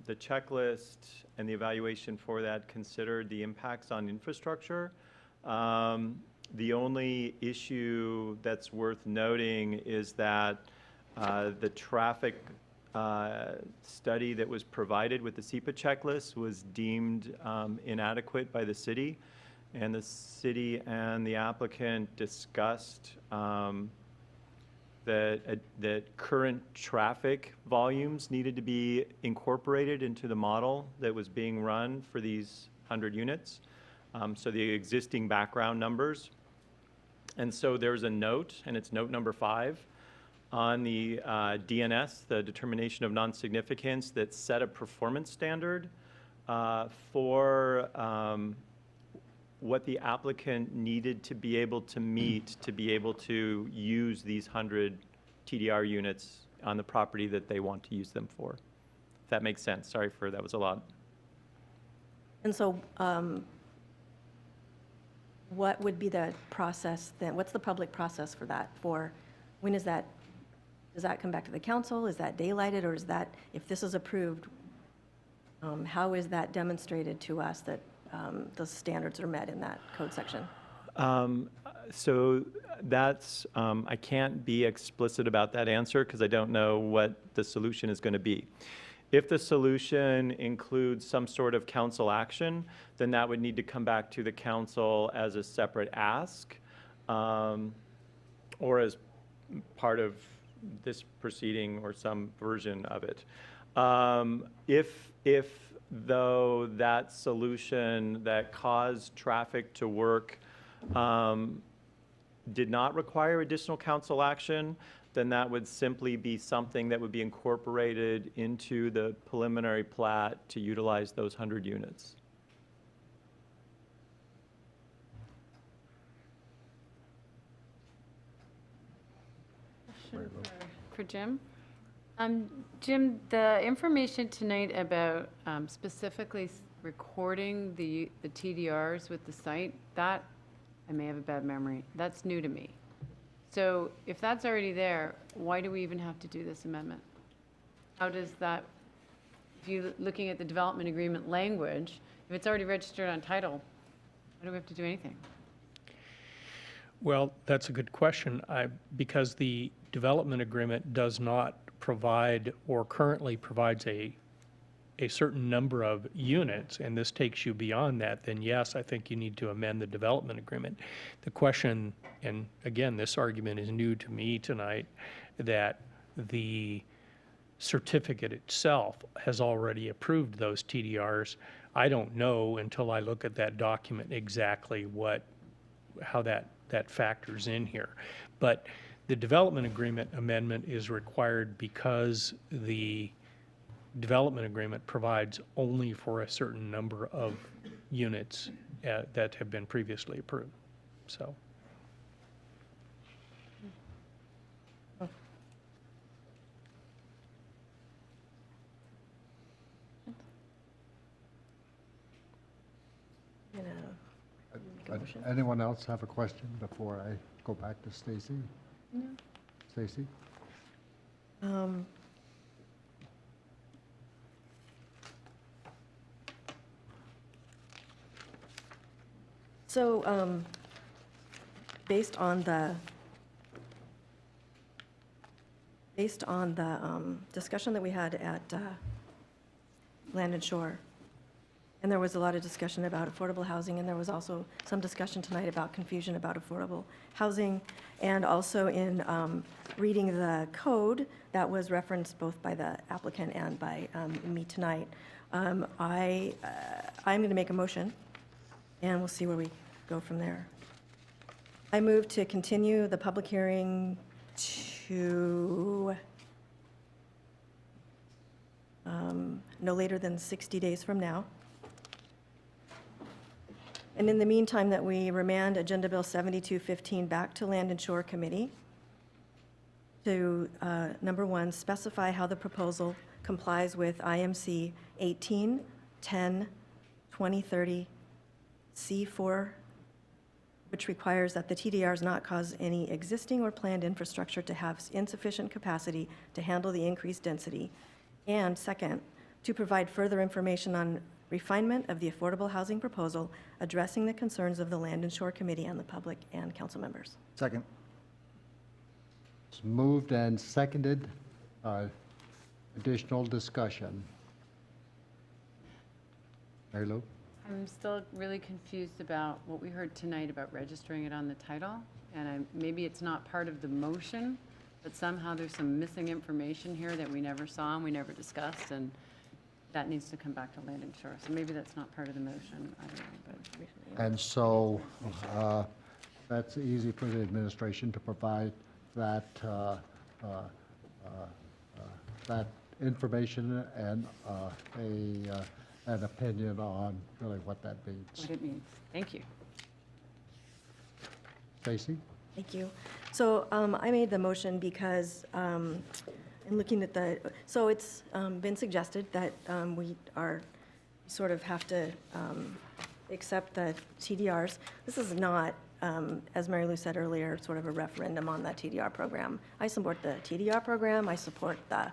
The checklist and the evaluation for that considered the impacts on infrastructure. The only issue that's worth noting is that the traffic study that was provided with the SEPA checklist was deemed inadequate by the city, and the city and the applicant discussed that current traffic volumes needed to be incorporated into the model that was being run for these 100 units. So the existing background numbers. And so there's a note, and it's note number 5, on the DNS, the determination of non-significance, that set a performance standard for what the applicant needed to be able to meet to be able to use these 100 TDR units on the property that they want to use them for. If that makes sense. Sorry for that was a lot. And so what would be the process then? What's the public process for that? For when is that, does that come back to the council? Is that daylighted, or is that, if this is approved, how is that demonstrated to us that the standards are met in that code section? So that's, I can't be explicit about that answer because I don't know what the solution is going to be. If the solution includes some sort of council action, then that would need to come back to the council as a separate ask, or as part of this proceeding or some version of it. If though that solution that caused traffic to work did not require additional council action, then that would simply be something that would be incorporated into the preliminary plat to utilize those 100 units. Question for Jim. Jim, the information tonight about specifically recording the TDRs with the site, that, I may have a bad memory, that's new to me. So if that's already there, why do we even have to do this amendment? How does that, if you're looking at the development agreement language, if it's already registered on title, why do we have to do anything? Well, that's a good question. Because the development agreement does not provide or currently provides a certain number of units, and this takes you beyond that, then yes, I think you need to amend the development agreement. The question, and again, this argument is new to me tonight, that the certificate itself has already approved those TDRs. I don't know until I look at that document exactly how that factors in here. But the development agreement amendment is required because the development agreement provides only for a certain number of units that have been previously approved. So. Anyone else have a question before I go back to Stacy? No. Stacy? So, based on the discussion that we had at Land and Shore, and there was a lot of discussion about affordable housing, and there was also some discussion tonight about confusion about affordable housing, and also in reading the code that was referenced both by the applicant and by me tonight, I'm going to make a motion, and we'll see where we go from there. I move to continue the public hearing to no later than 60 days from now. And in the meantime, that we remand Agenda Bill 7215 back to Land and Shore Committee to, number one, specify how the proposal complies with IMC 1810-2030 C4, which requires that the TDRs not cause any existing or planned infrastructure to have insufficient capacity to handle the increased density. And second, to provide further information on refinement of the affordable housing proposal, addressing the concerns of the Land and Shore Committee and the public and council members. Second. It's moved and seconded. Additional discussion. Mary Lou? I'm still really confused about what we heard tonight about registering it on the title. And maybe it's not part of the motion, but somehow there's some missing information here that we never saw and we never discussed, and that needs to come back to Land and Shore. So maybe that's not part of the motion. I don't know, but. And so that's easy for the administration to provide that, that information and an opinion on really what that means. What it means. Thank you. Stacy? Thank you. So I made the motion because in looking at so it's been suggested that we sort of have to accept the TDRs. This is not, as Mary Lou said earlier, sort of a referendum on the TDR program. I support the TDR program. I support the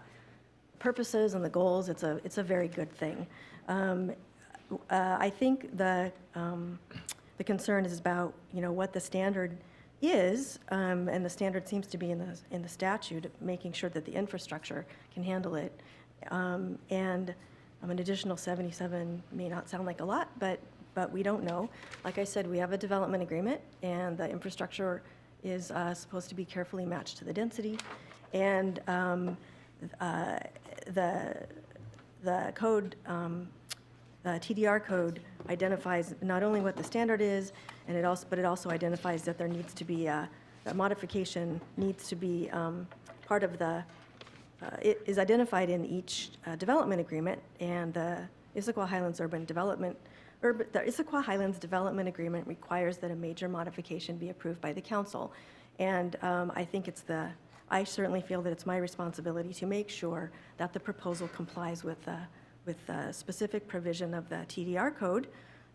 purposes and the goals. It's a very good thing. I think the concern is about, what the standard is, and the standard seems to be in the statute, making sure that the infrastructure can handle it. And an additional 77 may not sound like a lot, but we don't know. Like I said, we have a development agreement, and the infrastructure is supposed to be carefully matched to the density. And the code, the TDR code identifies not only what the standard is, but it also identifies that there needs to be that modification needs to be part of the. It is identified in each development agreement, and the Issaquah Highlands the Issaquah Highlands Development Agreement requires that a major modification be approved by the council, and I think I certainly feel that it's my responsibility to make sure that the proposal complies with the specific provision of the TDR code,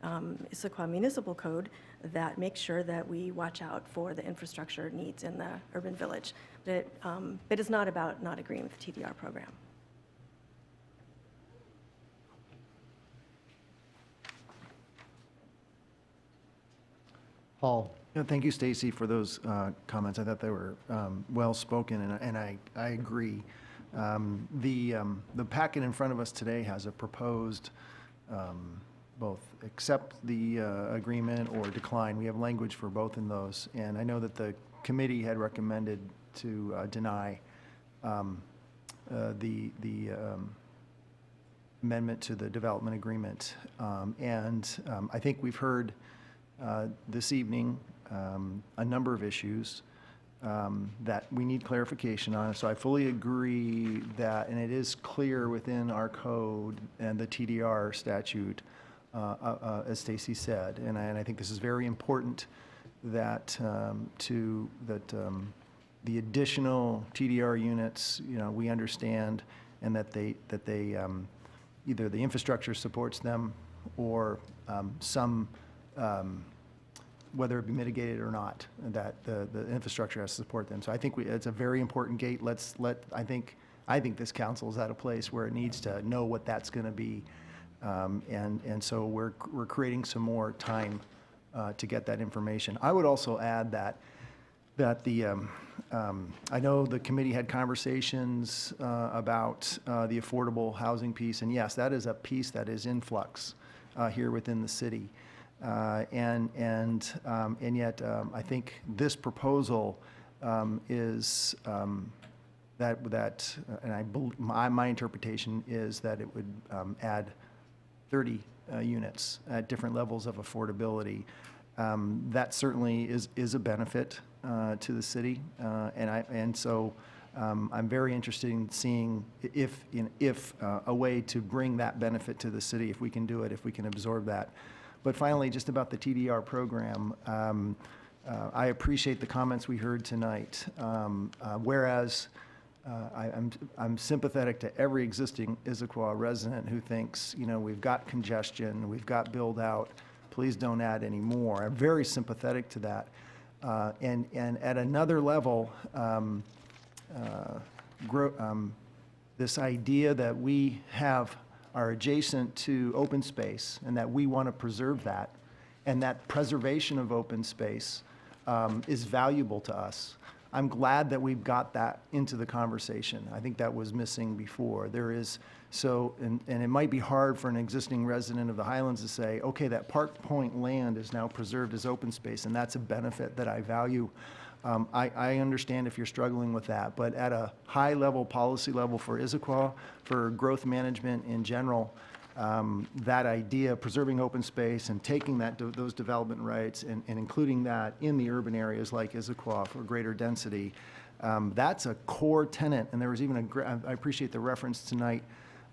Issaquah Municipal Code, that makes sure that we watch out for the infrastructure needs in the urban village. But it's not about not agreeing with the TDR program. Paul? Thank you, Stacy, for those comments. I thought they were well spoken, and I agree. The packet in front of us today has a proposed both accept the agreement or decline. We have language for both in those, and I know that the committee had recommended to deny the amendment to the development agreement. I think we've heard this evening a number of issues that we need clarification on. So I fully agree that, and it is clear within our code and the TDR statute, as Stacy said, and I think this is very important that the additional TDR units, we understand, and that they either the infrastructure supports them or some, whether it be mitigated or not, that the infrastructure has to support them. So I think it's a very important gate. I think this council is at a place where it needs to know what that's going to be. And so we're creating some more time to get that information. I would also add that I know the committee had conversations about the affordable housing piece, and yes, that is a piece that is in flux here within the city. And yet, I think this proposal is my interpretation is that it would add 30 units at different levels of affordability. That certainly is a benefit to the city, so I'm very interested in seeing if a way to bring that benefit to the city, if we can do it, if we can absorb that. But finally, just about the TDR program, I appreciate the comments we heard tonight. Whereas I'm sympathetic to every existing Issaquah resident who thinks, we've got congestion, we've got build out, please don't add any more. I'm very sympathetic to that. And at another level, this idea that we are adjacent to open space and that we want to preserve that, and that preservation of open space is valuable to us. I'm glad that we've got that into the conversation. I think that was missing before. And it might be hard for an existing resident of the Highlands to say, okay, that Park Point land is now preserved as open space, and that's a benefit that I value. I understand if you're struggling with that, but at a high level, policy level for Issaquah, for growth management in general, that idea of preserving open space and taking those development rights and including that in the urban areas like Issaquah for greater density, that's a core tenet. And there was even I appreciate the reference tonight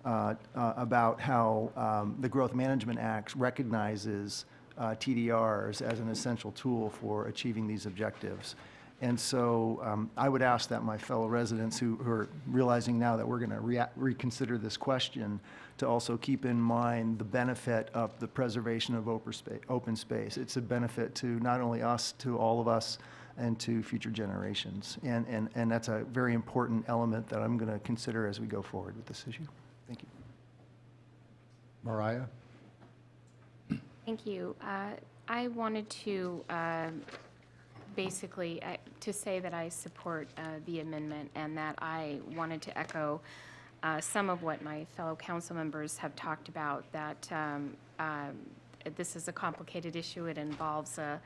about how the Growth Management Act recognizes TDRs as an essential tool for achieving these objectives. And so I would ask that my fellow residents who are realizing now that we're going to reconsider this question to also keep in mind the benefit of the preservation of open space. It's a benefit to not only us, to all of us, and to future generations. And that's a very important element that I'm going to consider as we go forward with this issue. Thank you. Mariah? Thank you. I wanted to basically to say that I support the amendment, and that I wanted to echo some of what my fellow council members have talked about, that this is a complicated issue. It involves a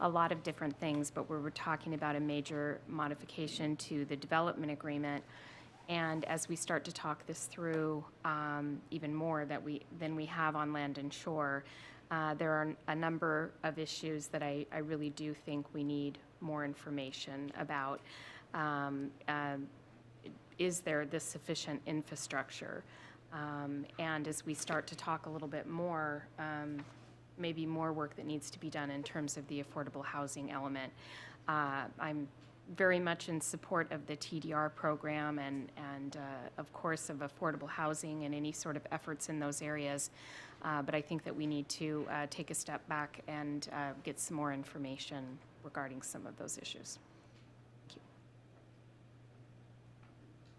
lot of different things, but we're talking about a major modification to the development agreement. And as we start to talk this through even more than we have on Land and Shore, there are a number of issues that I really do think we need more information about. Is there this sufficient infrastructure? And as we start to talk a little bit more, maybe more work that needs to be done in terms of the affordable housing element. I'm very much in support of the TDR program and of course of affordable housing and any sort of efforts in those areas. But I think that we need to take a step back and get some more information regarding some of those issues. Thank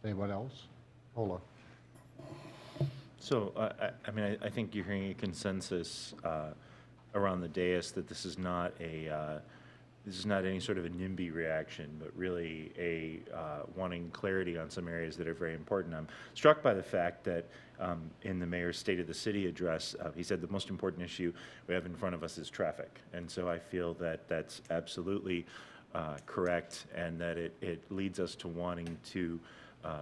you. Anyone else? Ola. So, I think you're hearing a consensus around the dais that this is not any sort of a NIMBY reaction, but really a wanting clarity on some areas that are very important. I'm struck by the fact that in the mayor's State of the City address, he said the most important issue we have in front of us is traffic. And so I feel that that's absolutely correct, and that it leads us to wanting to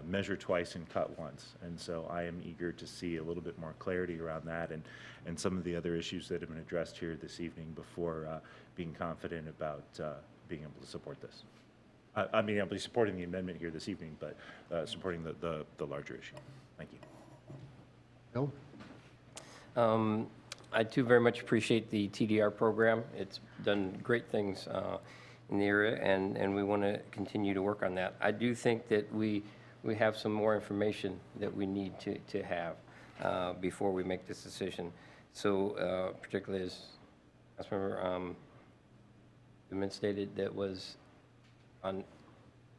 measure twice and cut once. And so I am eager to see a little bit more clarity around that and some of the other issues that have been addressed here this evening before being confident about being able to support this. I mean, I'll be supporting the amendment here this evening, but supporting the larger issue. Thank you. Bill? I too very much appreciate the TDR program. It's done great things in the area, and we want to continue to work on that. I do think that we have some more information that we need to have before we make this decision. So particularly as Councilmember Gilman stated, that was on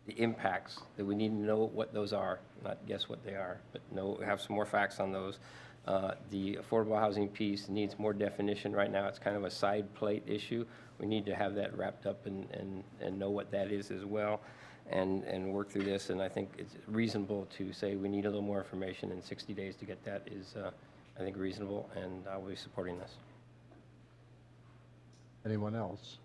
the impacts, that we need to know what those are, not guess what they are, but have some more facts on those. The affordable housing piece needs more definition right now. It's kind of a side plate issue. We need to have that wrapped up and know what that is as well, and work through this. And I think it's reasonable to say we need a little more information, and 60 days to get that is, I think, reasonable, and I will be supporting this. Anyone else?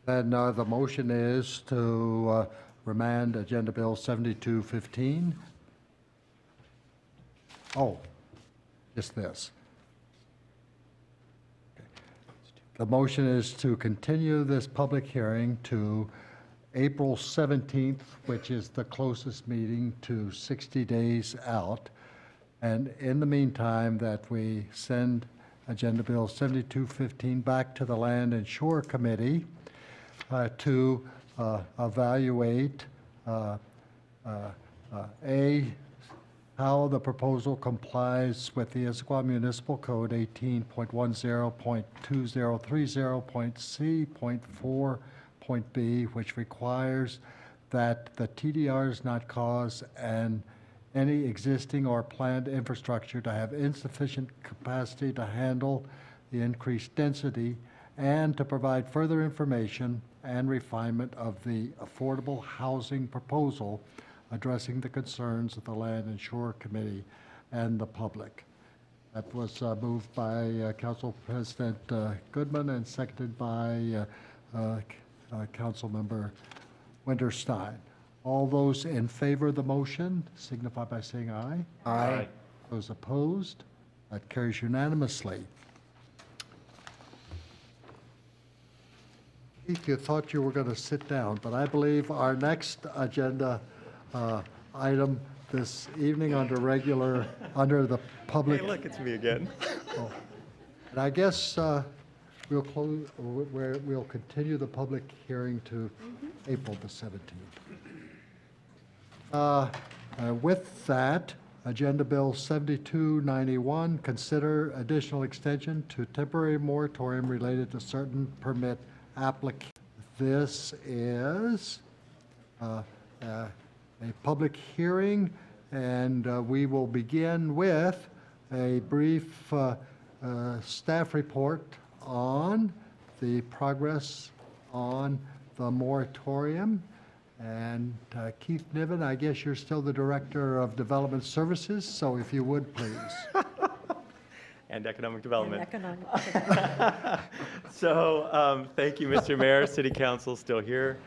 Then the motion is to remand Agenda Bill 7215. Oh, just this. The motion is to continue this public hearing to April 17th, which is the closest meeting to 60 days out. And in the meantime, that we send Agenda Bill 7215 back to the Land and Shore Committee to evaluate how the proposal complies with the Issaquah Municipal Code 18.10.2030.C.4.B, which requires that the TDRs not cause any existing or planned infrastructure to have insufficient capacity to handle the increased density, and to provide further information and refinement of the affordable housing proposal addressing the concerns of the Land and Shore Committee and the public. That was moved by Council President Goodman and seconded by Councilmember Winterstein. All those in favor of the motion signify by saying aye. Aye. Those opposed? That carries unanimously. Keith, you thought you were going to sit down, but I believe our next agenda item this evening under the public. Hey, look, it's me again. Oh. And I guess we'll continue the public hearing to April the 17th. With that, Agenda Bill 7291, consider additional extension to temporary moratorium related to certain permit applications. This is a public hearing, and we will begin with a brief staff report on the progress on the moratorium. And Keith Niven, I guess you're still the Director of Development Services, so if you would, please. And Economic Development. Economic. So thank you, Mr. Mayor. City Council still here.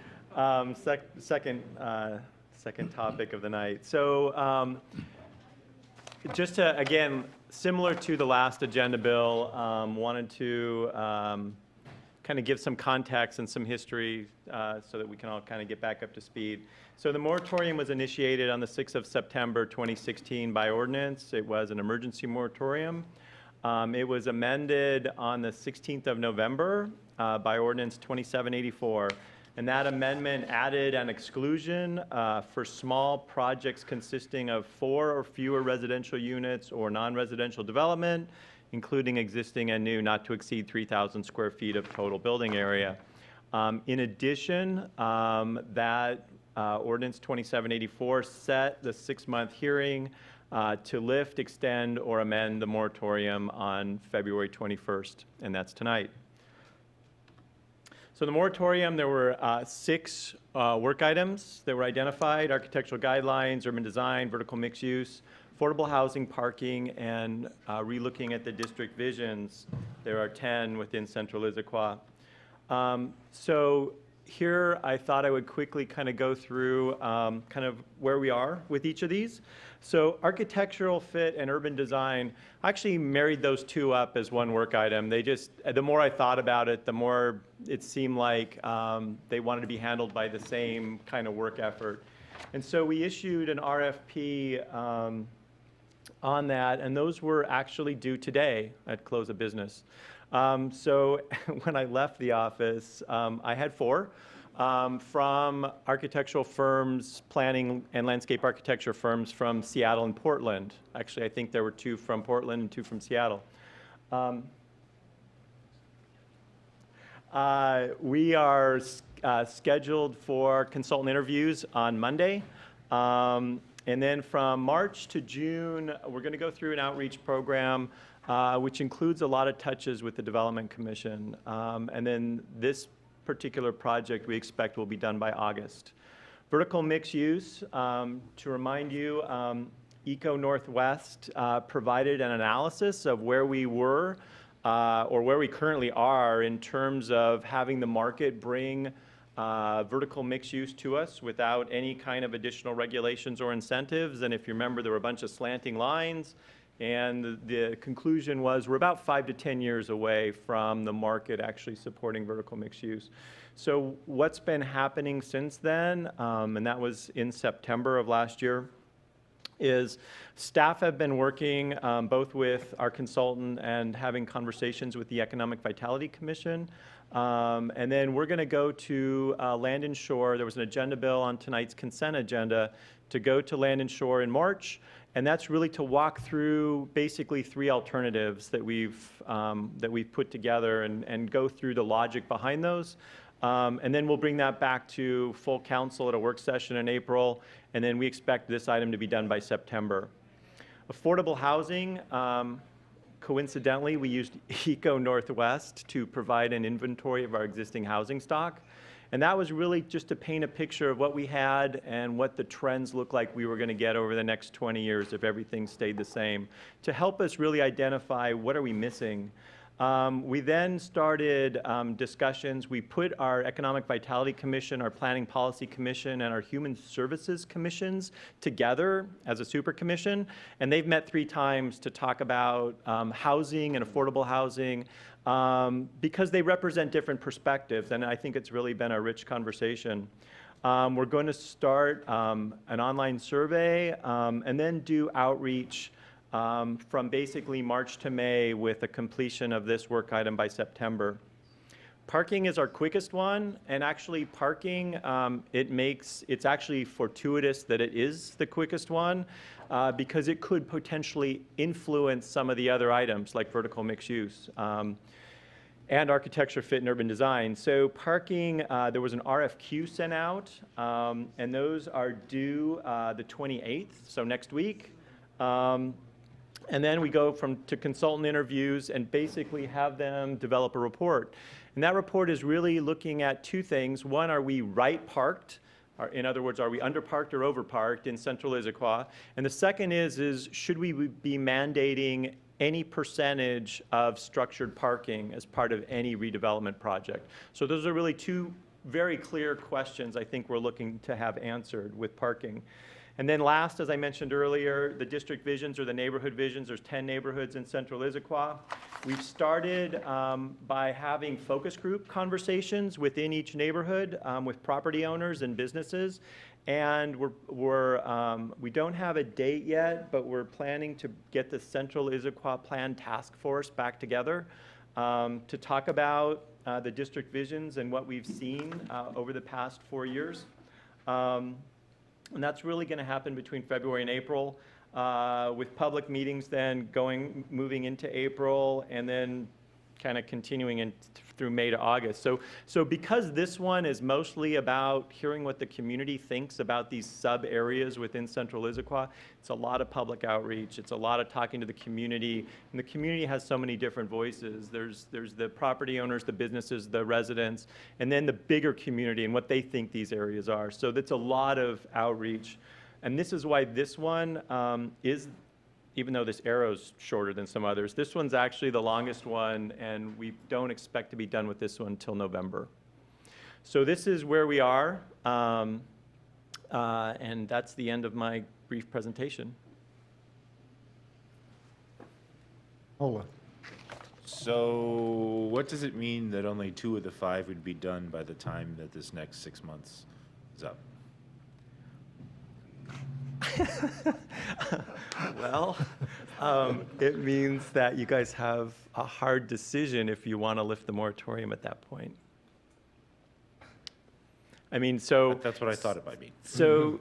Second topic of the night. So just to, again, similar to the last agenda bill, wanted to kind of give some context and some history so that we can all kind of get back up to speed. So the moratorium was initiated on the 6th of September 2016 by ordinance. It was an emergency moratorium. It was amended on the 16th of November by ordinance 2784. And that amendment added an exclusion for small projects consisting of 4 or fewer residential units or non-residential development, including existing and new, not to exceed 3,000 square feet of total building area. In addition, that ordinance 2784 set the 6-month hearing to lift, extend, or amend the moratorium on February 21st, and that's tonight. So the moratorium, there were 6 work items that were identified: architectural guidelines, urban design, vertical mixed use, affordable housing, parking, and relooking at the district visions. There are 10 within Central Issaquah. So here I thought I would quickly kind of go through kind of where we are with each of these. So architectural fit and urban design, I actually married those two up as one work item. They just, the more I thought about it, the more it seemed like they wanted to be handled by the same kind of work effort. And so we issued an RFP on that, and those were actually due today at close of business. So when I left the office, I had 4 from architectural firms, planning and landscape architecture firms from Seattle and Portland. Actually, I think there were 2 from Portland and 2 from Seattle. We are scheduled for consultant interviews on Monday. And then from March to June, we're going to go through an outreach program, which includes a lot of touches with the Development Commission. And then this particular project we expect will be done by August. Vertical mixed use, to remind you, Eco Northwest provided an analysis of where we were or where we currently are in terms of having the market bring vertical mixed use to us without any kind of additional regulations or incentives. And if you remember, there were a bunch of slanting lines, and the conclusion was we're about 5 to 10 years away from the market actually supporting vertical mixed use. So what's been happening since then, and that was in September of last year, is staff have been working both with our consultant and having conversations with the Economic Vitality Commission. And then we're going to go to Land and Shore. There was an agenda bill on tonight's consent agenda to go to Land and Shore in March. And that's really to walk through basically 3 alternatives that we've put together and go through the logic behind those. And then we'll bring that back to full council at a work session in April. And then we expect this item to be done by September. Affordable housing. Coincidentally, we used Eco Northwest to provide an inventory of our existing housing stock. And that was really just to paint a picture of what we had and what the trends look like we were going to get over the next 20 years if everything stayed the same, to help us really identify what are we missing. We then started discussions. We put our Economic Vitality Commission, our Planning Policy Commission, and our Human Services Commissions together as a super commission, and they've met 3 times to talk about housing and affordable housing because they represent different perspectives, and I think it's really been a rich conversation. We're going to start an online survey and then do outreach from basically March to May with a completion of this work item by September. Parking is our quickest one, and actually parking, it's actually fortuitous that it is the quickest one because it could potentially influence some of the other items like vertical mixed use and architecture, fit, and urban design. So parking, there was an RFQ sent out, and those are due the 28th, so next week. And then we go to consultant interviews and basically have them develop a report. And that report is really looking at 2 things. One, are we right parked? In other words, are we underparked or overparked in central Issaquah? And the second is should we be mandating any percentage of structured parking as part of any redevelopment project? So those are really 2 very clear questions I think we're looking to have answered with parking. And then last, as I mentioned earlier, the district visions or the neighborhood visions. There's 10 neighborhoods in central Issaquah. We've started by having focus group conversations within each neighborhood with property owners and businesses. And we don't have a date yet, but we're planning to get the Central Issaquah Plan Task Force back together to talk about the district visions and what we've seen over the past 4 years. And that's really going to happen between February and April, with public meetings then moving into April, and then kind of continuing through May to August. So because this one is mostly about hearing what the community thinks about these sub-areas within Central Issaquah, it's a lot of public outreach, it's a lot of talking to the community, and the community has so many different voices. There's the property owners, the businesses, the residents, and then the bigger community and what they think these areas are. So that's a lot of outreach. And this is why this one is, even though this arrow's shorter than some others, this one's actually the longest one, and we don't expect to be done with this one until November. So this is where we are, and that's the end of my brief presentation. Hold So what does it mean that only 2 of the 5 would be done by the time that this next 6 months is up? Well, it means that you guys have a hard decision if you want to lift the moratorium at that point. I mean, so. That's what I thought it might mean. So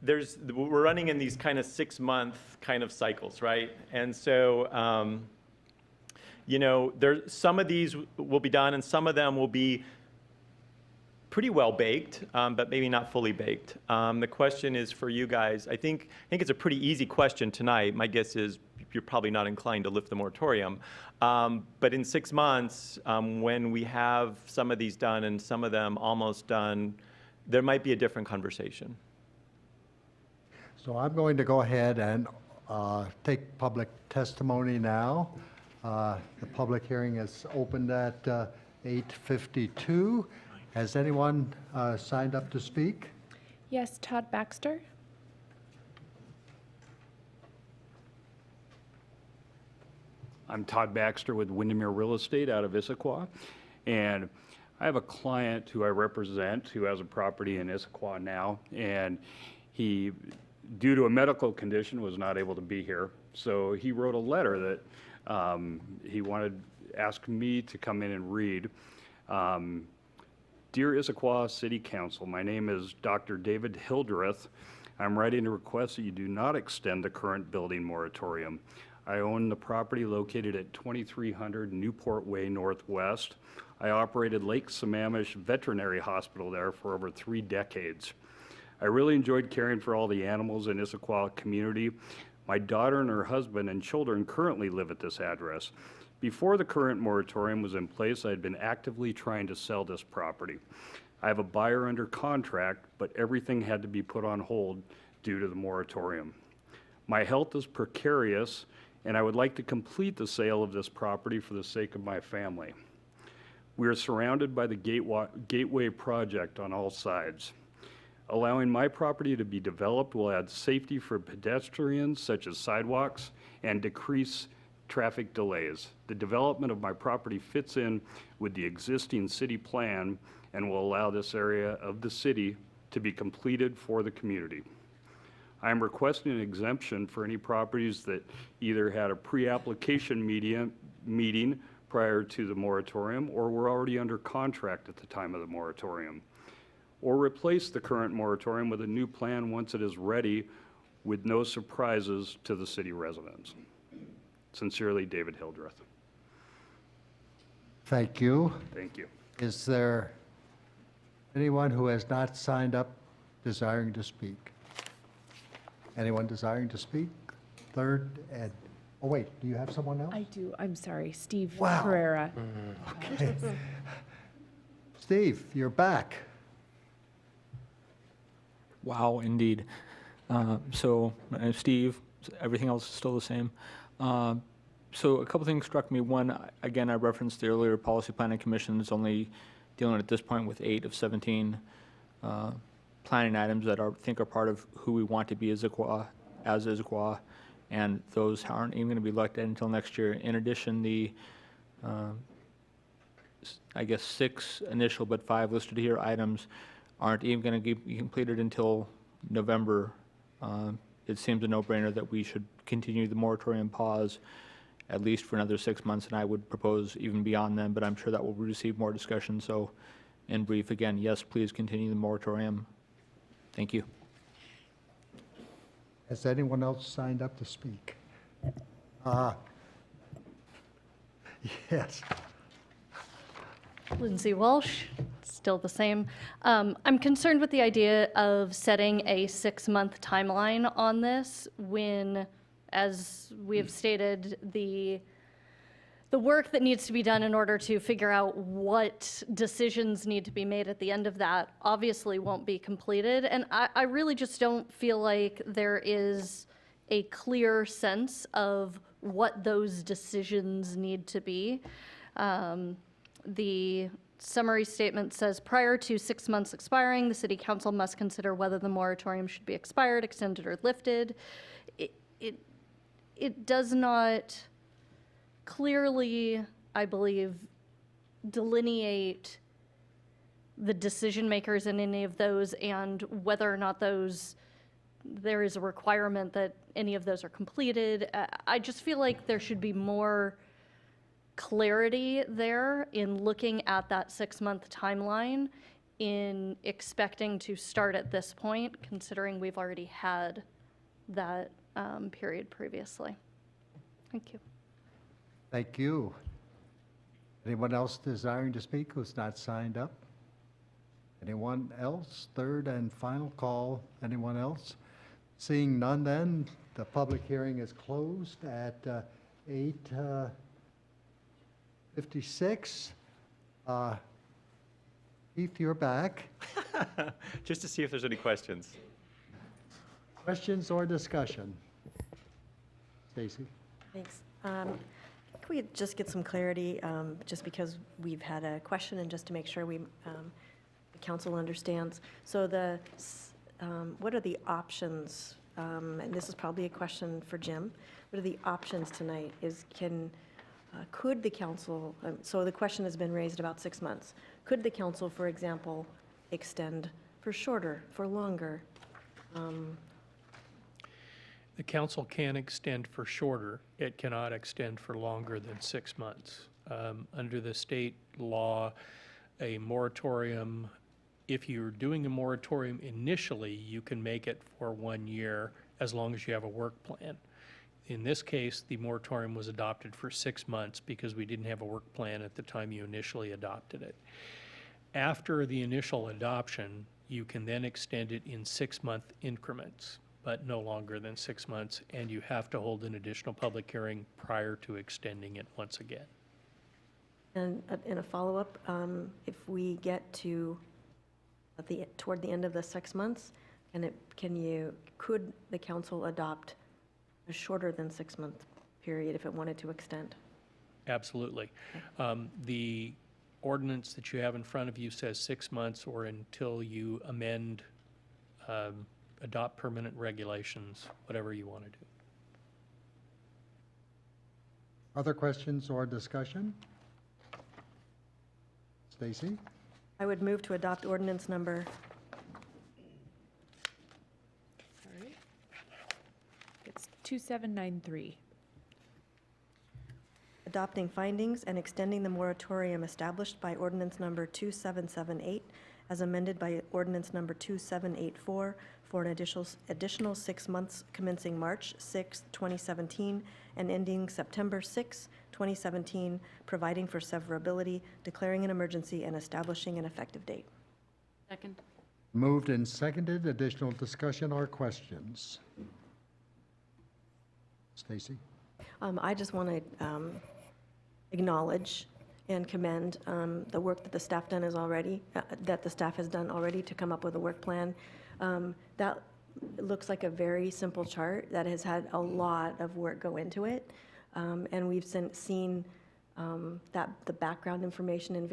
we're running in these kind of 6-month kind of cycles, right? And so, some of these will be done and some of them will be pretty well baked, but maybe not fully baked. The question is for you guys, I think it's a pretty easy question tonight. My guess is you're probably not inclined to lift the moratorium. But in 6 months, when we have some of these done and some of them almost done, there might be a different conversation. So I'm going to go ahead and take public testimony now. The public hearing is opened at 8:52. Has anyone signed up to speak? Yes, Todd Baxter. I'm Todd Baxter with Windermere Real Estate out of Issaquah, and I have a client who I represent who has a property in Issaquah now, and he, due to a medical condition, was not able to be here. So he wrote a letter that he asked me to come in and read. Dear Issaquah City Council, my name is Dr. David Hildreth. I'm writing to request that you do not extend the current building moratorium. I own the property located at 2300 Newport Way Northwest. I operated Lake Sammamish Veterinary Hospital there for over 3 decades. I really enjoyed caring for all the animals in Issaquah community. My daughter and her husband and children currently live at this address. Before the current moratorium was in place, I had been actively trying to sell this property. I have a buyer under contract, but everything had to be put on hold due to the moratorium. My health is precarious, and I would like to complete the sale of this property for the sake of my family. We are surrounded by the Gateway project on all sides. Allowing my property to be developed will add safety for pedestrians, such as sidewalks, and decrease traffic delays. The development of my property fits in with the existing city plan and will allow this area of the city to be completed for the community. I am requesting an exemption for any properties that either had a pre-application meeting prior to the moratorium or were already under contract at the time of the moratorium, or replace the current moratorium with a new plan once it is ready with no surprises to the city residents. Sincerely, David Hildreth. Thank you. Thank you. Is there anyone who has not signed up desiring to speak? Anyone desiring to speak? Third, Ed. Oh, wait, do you have someone else? I do. I'm sorry. Steve Wow. Pereira. Okay. Steve, you're back. Wow, indeed. So, Steve, everything else is still the same. So a couple things struck me. One, again, I referenced the earlier policy planning commission is only dealing at this point with 8 of 17 planning items that I think are part of who we want to be as Issaquah, and those aren't even going to be looked at until next year. In addition, the I guess 6 initial but 5 listed here items aren't even going to be completed until November. It seems a no-brainer that we should continue the moratorium pause at least for another 6 months, and I would propose even beyond then, but I'm sure that will receive more discussion. So in brief, again, yes, please continue the moratorium. Thank you. Has anyone else signed up to speak? Yes. Lindsay Walsh, still the same. I'm concerned with the idea of setting a 6-month timeline on this when, as we have stated, the work that needs to be done in order to figure out what decisions need to be made at the end of that obviously won't be completed. And I really just don't feel like there is a clear sense of what those decisions need to be. The summary statement says, prior to 6 months expiring, the City Council must consider whether the moratorium should be expired, extended, or lifted. It does not clearly, I believe, delineate the decision makers in any of those and whether or not there is a requirement that any of those are completed. I just feel like there should be more clarity there in looking at that 6-month timeline, in expecting to start at this point, considering we've already had that period previously. Thank you. Thank you. Anyone else desiring to speak who's not signed up? Anyone else? Third and final call. Anyone else? Seeing none then, the public hearing is closed at 8:56. Keith, you're back. Just to see if there's any questions. Questions or discussion? Stacy? Thanks. Can we just get some clarity, just because we've had a question, and just to make sure the council understands? So what are the options? And this is probably a question for Jim. What are the options tonight? Could the council, so the question has been raised about 6 months. Could the council, for example, extend for shorter, for longer? The council can extend for shorter. It cannot extend for longer than 6 months. Under the state law, a moratorium, if you're doing a moratorium initially, you can make it for 1 year as long as you have a work plan. In this case, the moratorium was adopted for 6 months because we didn't have a work plan at the time you initially adopted it. After the initial adoption, you can then extend it in 6-month increments, but no longer than 6 months, and you have to hold an additional public hearing prior to extending it once again. And in a follow-up, if we get to toward the end of the 6 months, could the council adopt a shorter than 6-month period if it wanted to extend? Absolutely. The ordinance that you have in front of you says 6 months or until you amend, adopt permanent regulations, whatever you want to do. Other questions or discussion? Stacy? I would move to adopt ordinance number. It's 2793. Adopting findings and extending the moratorium established by ordinance number 2778 as amended by ordinance number 2784 for an additional 6 months commencing March 6, 2017 and ending September 6, 2017, providing for severability, declaring an emergency, and establishing an effective date. Second. Moved and seconded. Additional discussion or questions? Stacy? I just want to acknowledge and commend the work that the staff has done already to come up with a work plan. That looks like a very simple chart that has had a lot of work go into it. And we've seen the background information in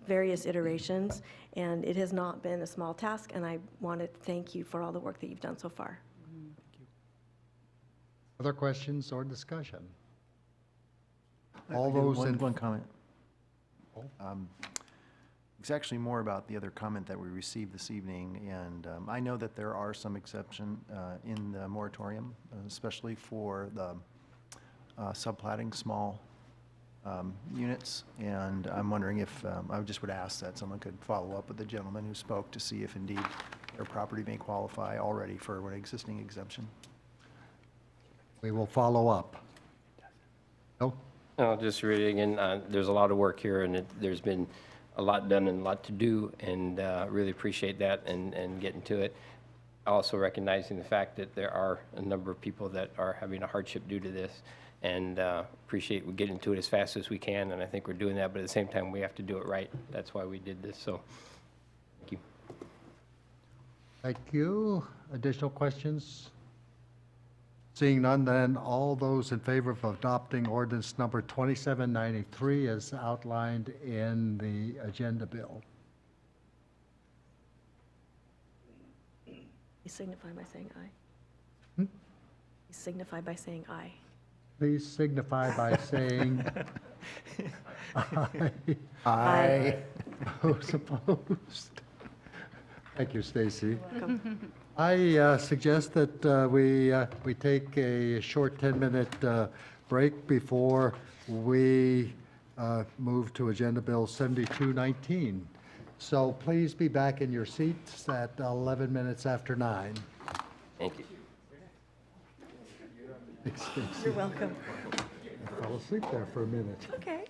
various iterations, and it has not been a small task, and I want to thank you for all the work that you've done so far. Thank you. Other questions or discussion? All those in... One comment. It's actually more about the other comment that we received this evening, and I know that there are some exception in the moratorium, especially for the subplatting small units, and I'm wondering if, I just would ask that someone could follow up with the gentleman who spoke to see if indeed their property may qualify already for an existing exemption. We will follow up. No? No, just really, again, there's a lot of work here, and there's been a lot done and a lot to do, and really appreciate that and getting to it. Also recognizing the fact that there are a number of people that are having a hardship due to this, and appreciate we getting to it as fast as we can, and I think we're doing that, but at the same time, we have to do it right. That's why we did this, so thank you. Thank you. Additional questions? Seeing none, then, all those in favor of adopting ordinance number 2793 as outlined in the agenda bill? You signify by saying aye. Hmm? You signify by saying aye. Please signify by saying aye. Aye. Those opposed? Thank you, Stacy. I suggest that we take a short 10-minute break before we move to Agenda Bill 7219. So please be back in your seats at 11 minutes after 9. Thank you. Thanks, Stacy. You're welcome. I fell asleep there for a minute. Okay.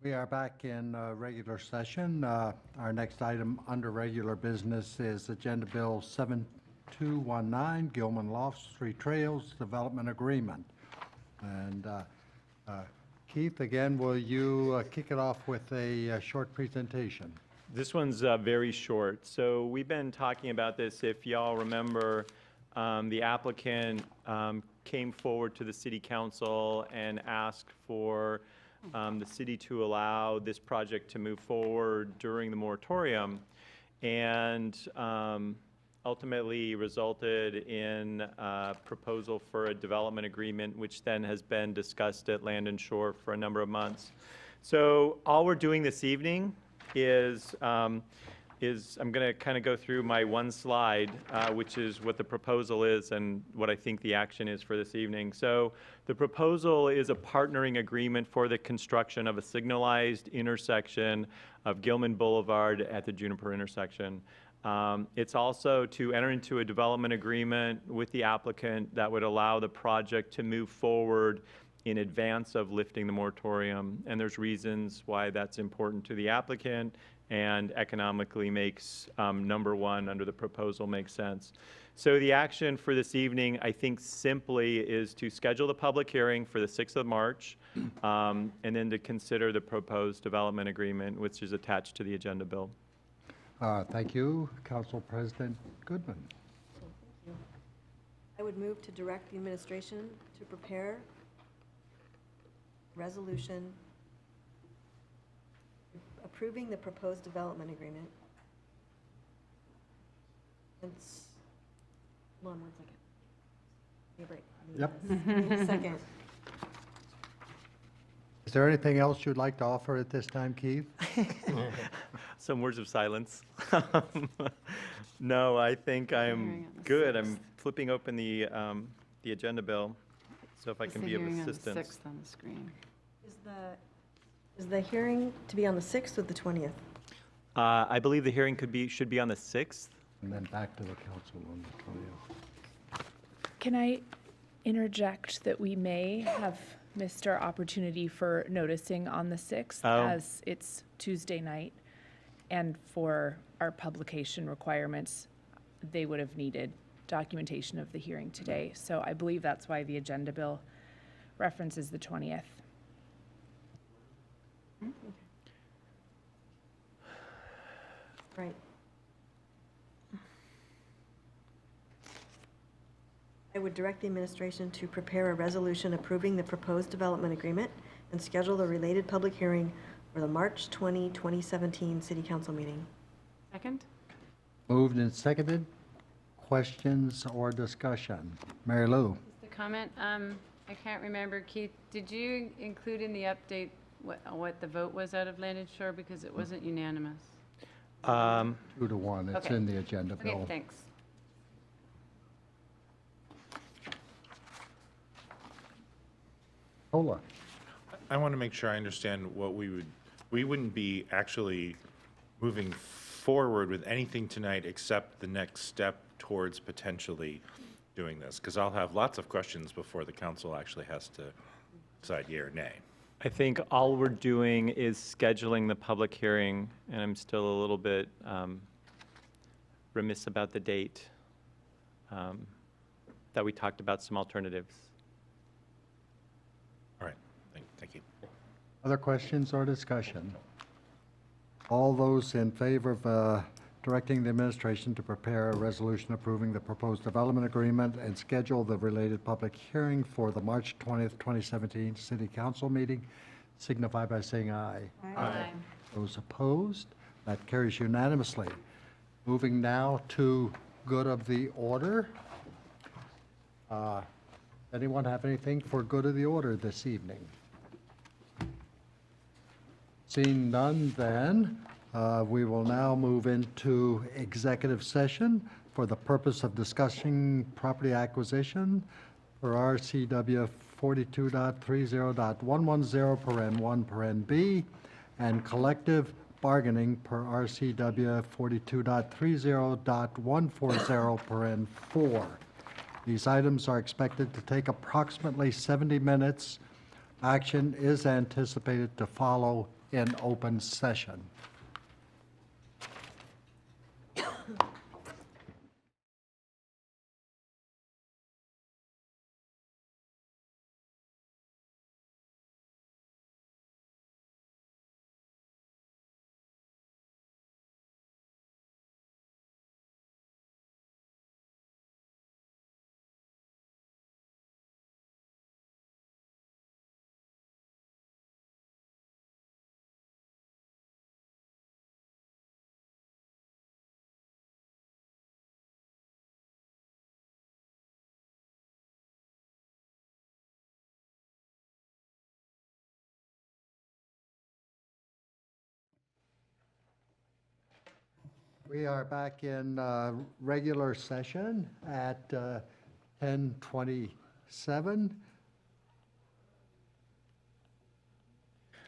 We are back in regular session. Our next item under regular business is Agenda Bill 7219, Gilman Lofts, Three Trails Development Agreement. And Keith, again, will you kick it off with a short presentation? This one's very short. So we've been talking about this. If y'all remember, the applicant came forward to the city council and asked for the city to allow this project to move forward during the moratorium, and ultimately resulted in a proposal for a development agreement, which then has been discussed at Land and Shore for a number of months. So all we're doing this evening is I'm going to kind of go through my one slide, which is what the proposal is and what I think the action is for this evening. So the proposal is a partnering agreement for the construction of a signalized intersection of Gilman Boulevard at the Juniper intersection. It's also to enter into a development agreement with the applicant that would allow the project to move forward in advance of lifting the moratorium. And there's reasons why that's important to the applicant and economically makes, number one, under the proposal makes sense. So the action for this evening, I think simply is to schedule the public hearing for the 6th of March, and then to consider the proposed development agreement, which is attached to the agenda bill. Thank you, Council President Goodman. I would move to direct the administration to prepare resolution approving the proposed development agreement. It's, hold on 1 second. Give me a break. Yep. Need a second. Is there anything else you'd like to offer at this time, Keith? Some words of silence. No, I think I'm good. I'm flipping open the agenda bill, so if I can be of assistance. On the screen. Is the hearing to be on the 6th or the 20th? I believe the hearing should be on the 6th. And then back to the council on the 20th. Can I interject that we may have missed our opportunity for noticing on the 6th as it's Tuesday night, and for our publication requirements, they would have needed documentation of the hearing today. So I believe that's why the agenda bill references the 20th. Right. I would direct the administration to prepare a resolution approving the proposed development agreement and schedule the related public hearing for the March 20, 2017 City Council meeting. Second? Moved and seconded. Questions or discussion? Mary Lou? The comment, I can't remember, Keith, did you include in the update what the vote was out of Land and Shore, because it wasn't unanimous? 2 to 1. It's Okay. in the agenda bill. Okay, thanks. Hola. I want to make sure I understand what we wouldn't be actually moving forward with anything tonight except the next step towards potentially doing this, because I'll have lots of questions before the council actually has to decide yea or nay. I think all we're doing is scheduling the public hearing, and I'm still a little bit remiss about the date that we talked about some alternatives. All right, thank you. Other questions or discussion? All those in favor of directing the administration to prepare a resolution approving the proposed development agreement and schedule the related public hearing for the March 20th, 2017 City Council meeting signify by saying aye. Aye. Those opposed? That carries unanimously. Moving now to good of the order. Anyone have anything for good of the order this evening? Seeing none, then, we will now move into executive session for the purpose of discussing property acquisition for RCW 42.30.110 paren 1 paren B and collective bargaining per RCW 42.30.140 paren 4. These items are expected to take approximately 70 minutes. Action is anticipated to follow in open session. We are back in regular session at 10:27.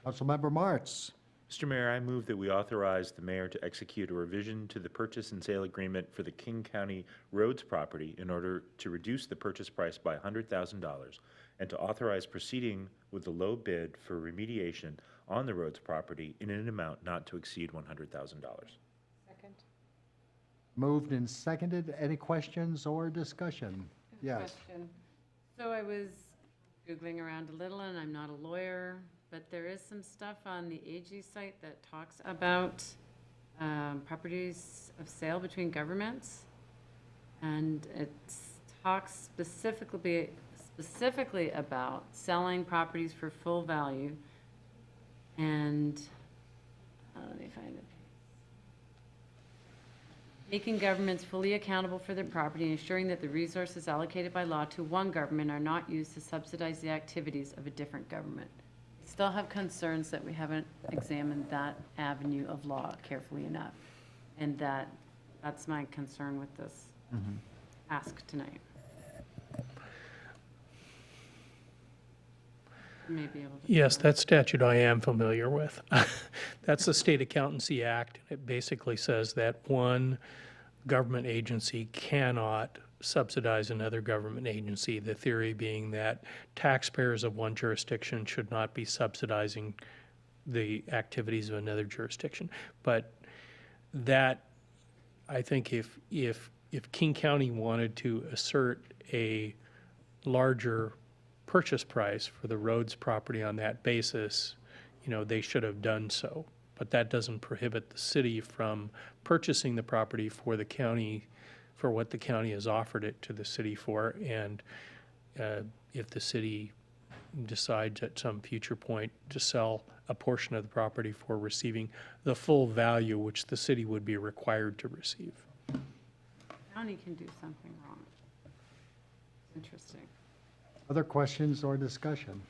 Councilmember Martz. Mr. Mayor, I move that we authorize the mayor to execute a revision to the purchase and sale agreement for the King County Roads property in order to reduce the purchase price by $100,000 and to authorize proceeding with the low bid for remediation on the roads property in an amount not to exceed $100,000. Second. Moved and seconded. Any questions or discussion? Yes. Question. So I was Googling around a little, and I'm not a lawyer, but there is some stuff on the AG site that talks about properties of sale between governments. And it talks specifically about selling properties for full value. And let me find it. Making governments fully accountable for their property, ensuring that the resources allocated by law to one government are not used to subsidize the activities of a different government. We still have concerns that we haven't examined that avenue of law carefully enough. And that's my concern with this ask tonight. You may be able to. Yes, that statute I am familiar with. That's the State Accountancy Act. It basically says that one government agency cannot subsidize another government agency, the theory being that taxpayers of one jurisdiction should not be subsidizing the activities of another jurisdiction. But that, I think if King County wanted to assert a larger purchase price for the roads property on that basis, they should have done so. But that doesn't prohibit the city from purchasing the property for the county, for what the county has offered it to the city for. And if the city decides at some future point to sell a portion of the property for receiving the full value which the city would be required to receive. County can do something wrong. Interesting. Other questions or discussion?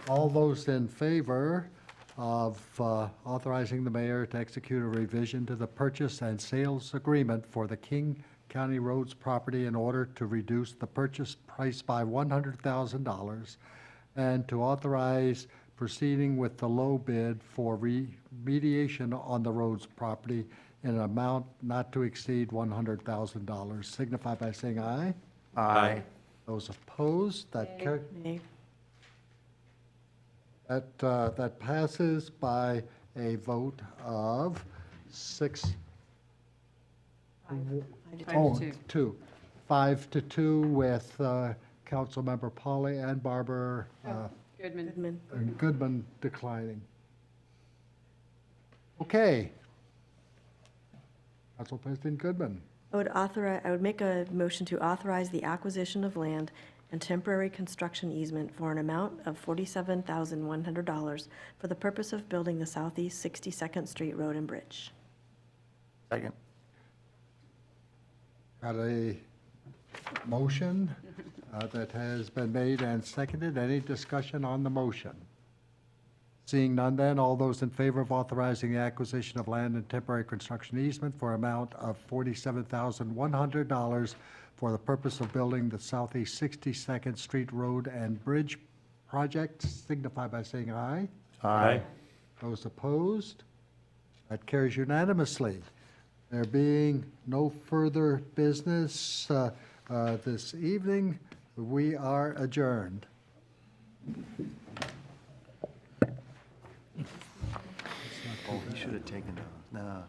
All those in favor of authorizing the mayor to execute a revision to the purchase and sales agreement for the King County Roads property in order to reduce the purchase price by $100,000 and to authorize proceeding with the low bid for remediation on the roads property in an amount not to exceed $100,000, signify by saying aye. Aye. Those opposed, that Nay. that passes by a vote of 6. 5 to 2 with Councilmember Polly and Barbara Goodman. and Goodman declining. Okay. Council President Goodman. I would make a motion to authorize the acquisition of land and temporary construction easement for an amount of $47,100 for the purpose of building the Southeast 62nd Street Road and Bridge. Second. Got a motion that has been made and seconded. Any discussion on the motion? Seeing none then, all those in favor of authorizing the acquisition of land and temporary construction easement for an amount of $47,100 for the purpose of building the Southeast 62nd Street Road and Bridge project, signify by saying aye. Aye. Those opposed? That carries unanimously. There being no further business this evening, we are adjourned. Oh, he should have taken, no.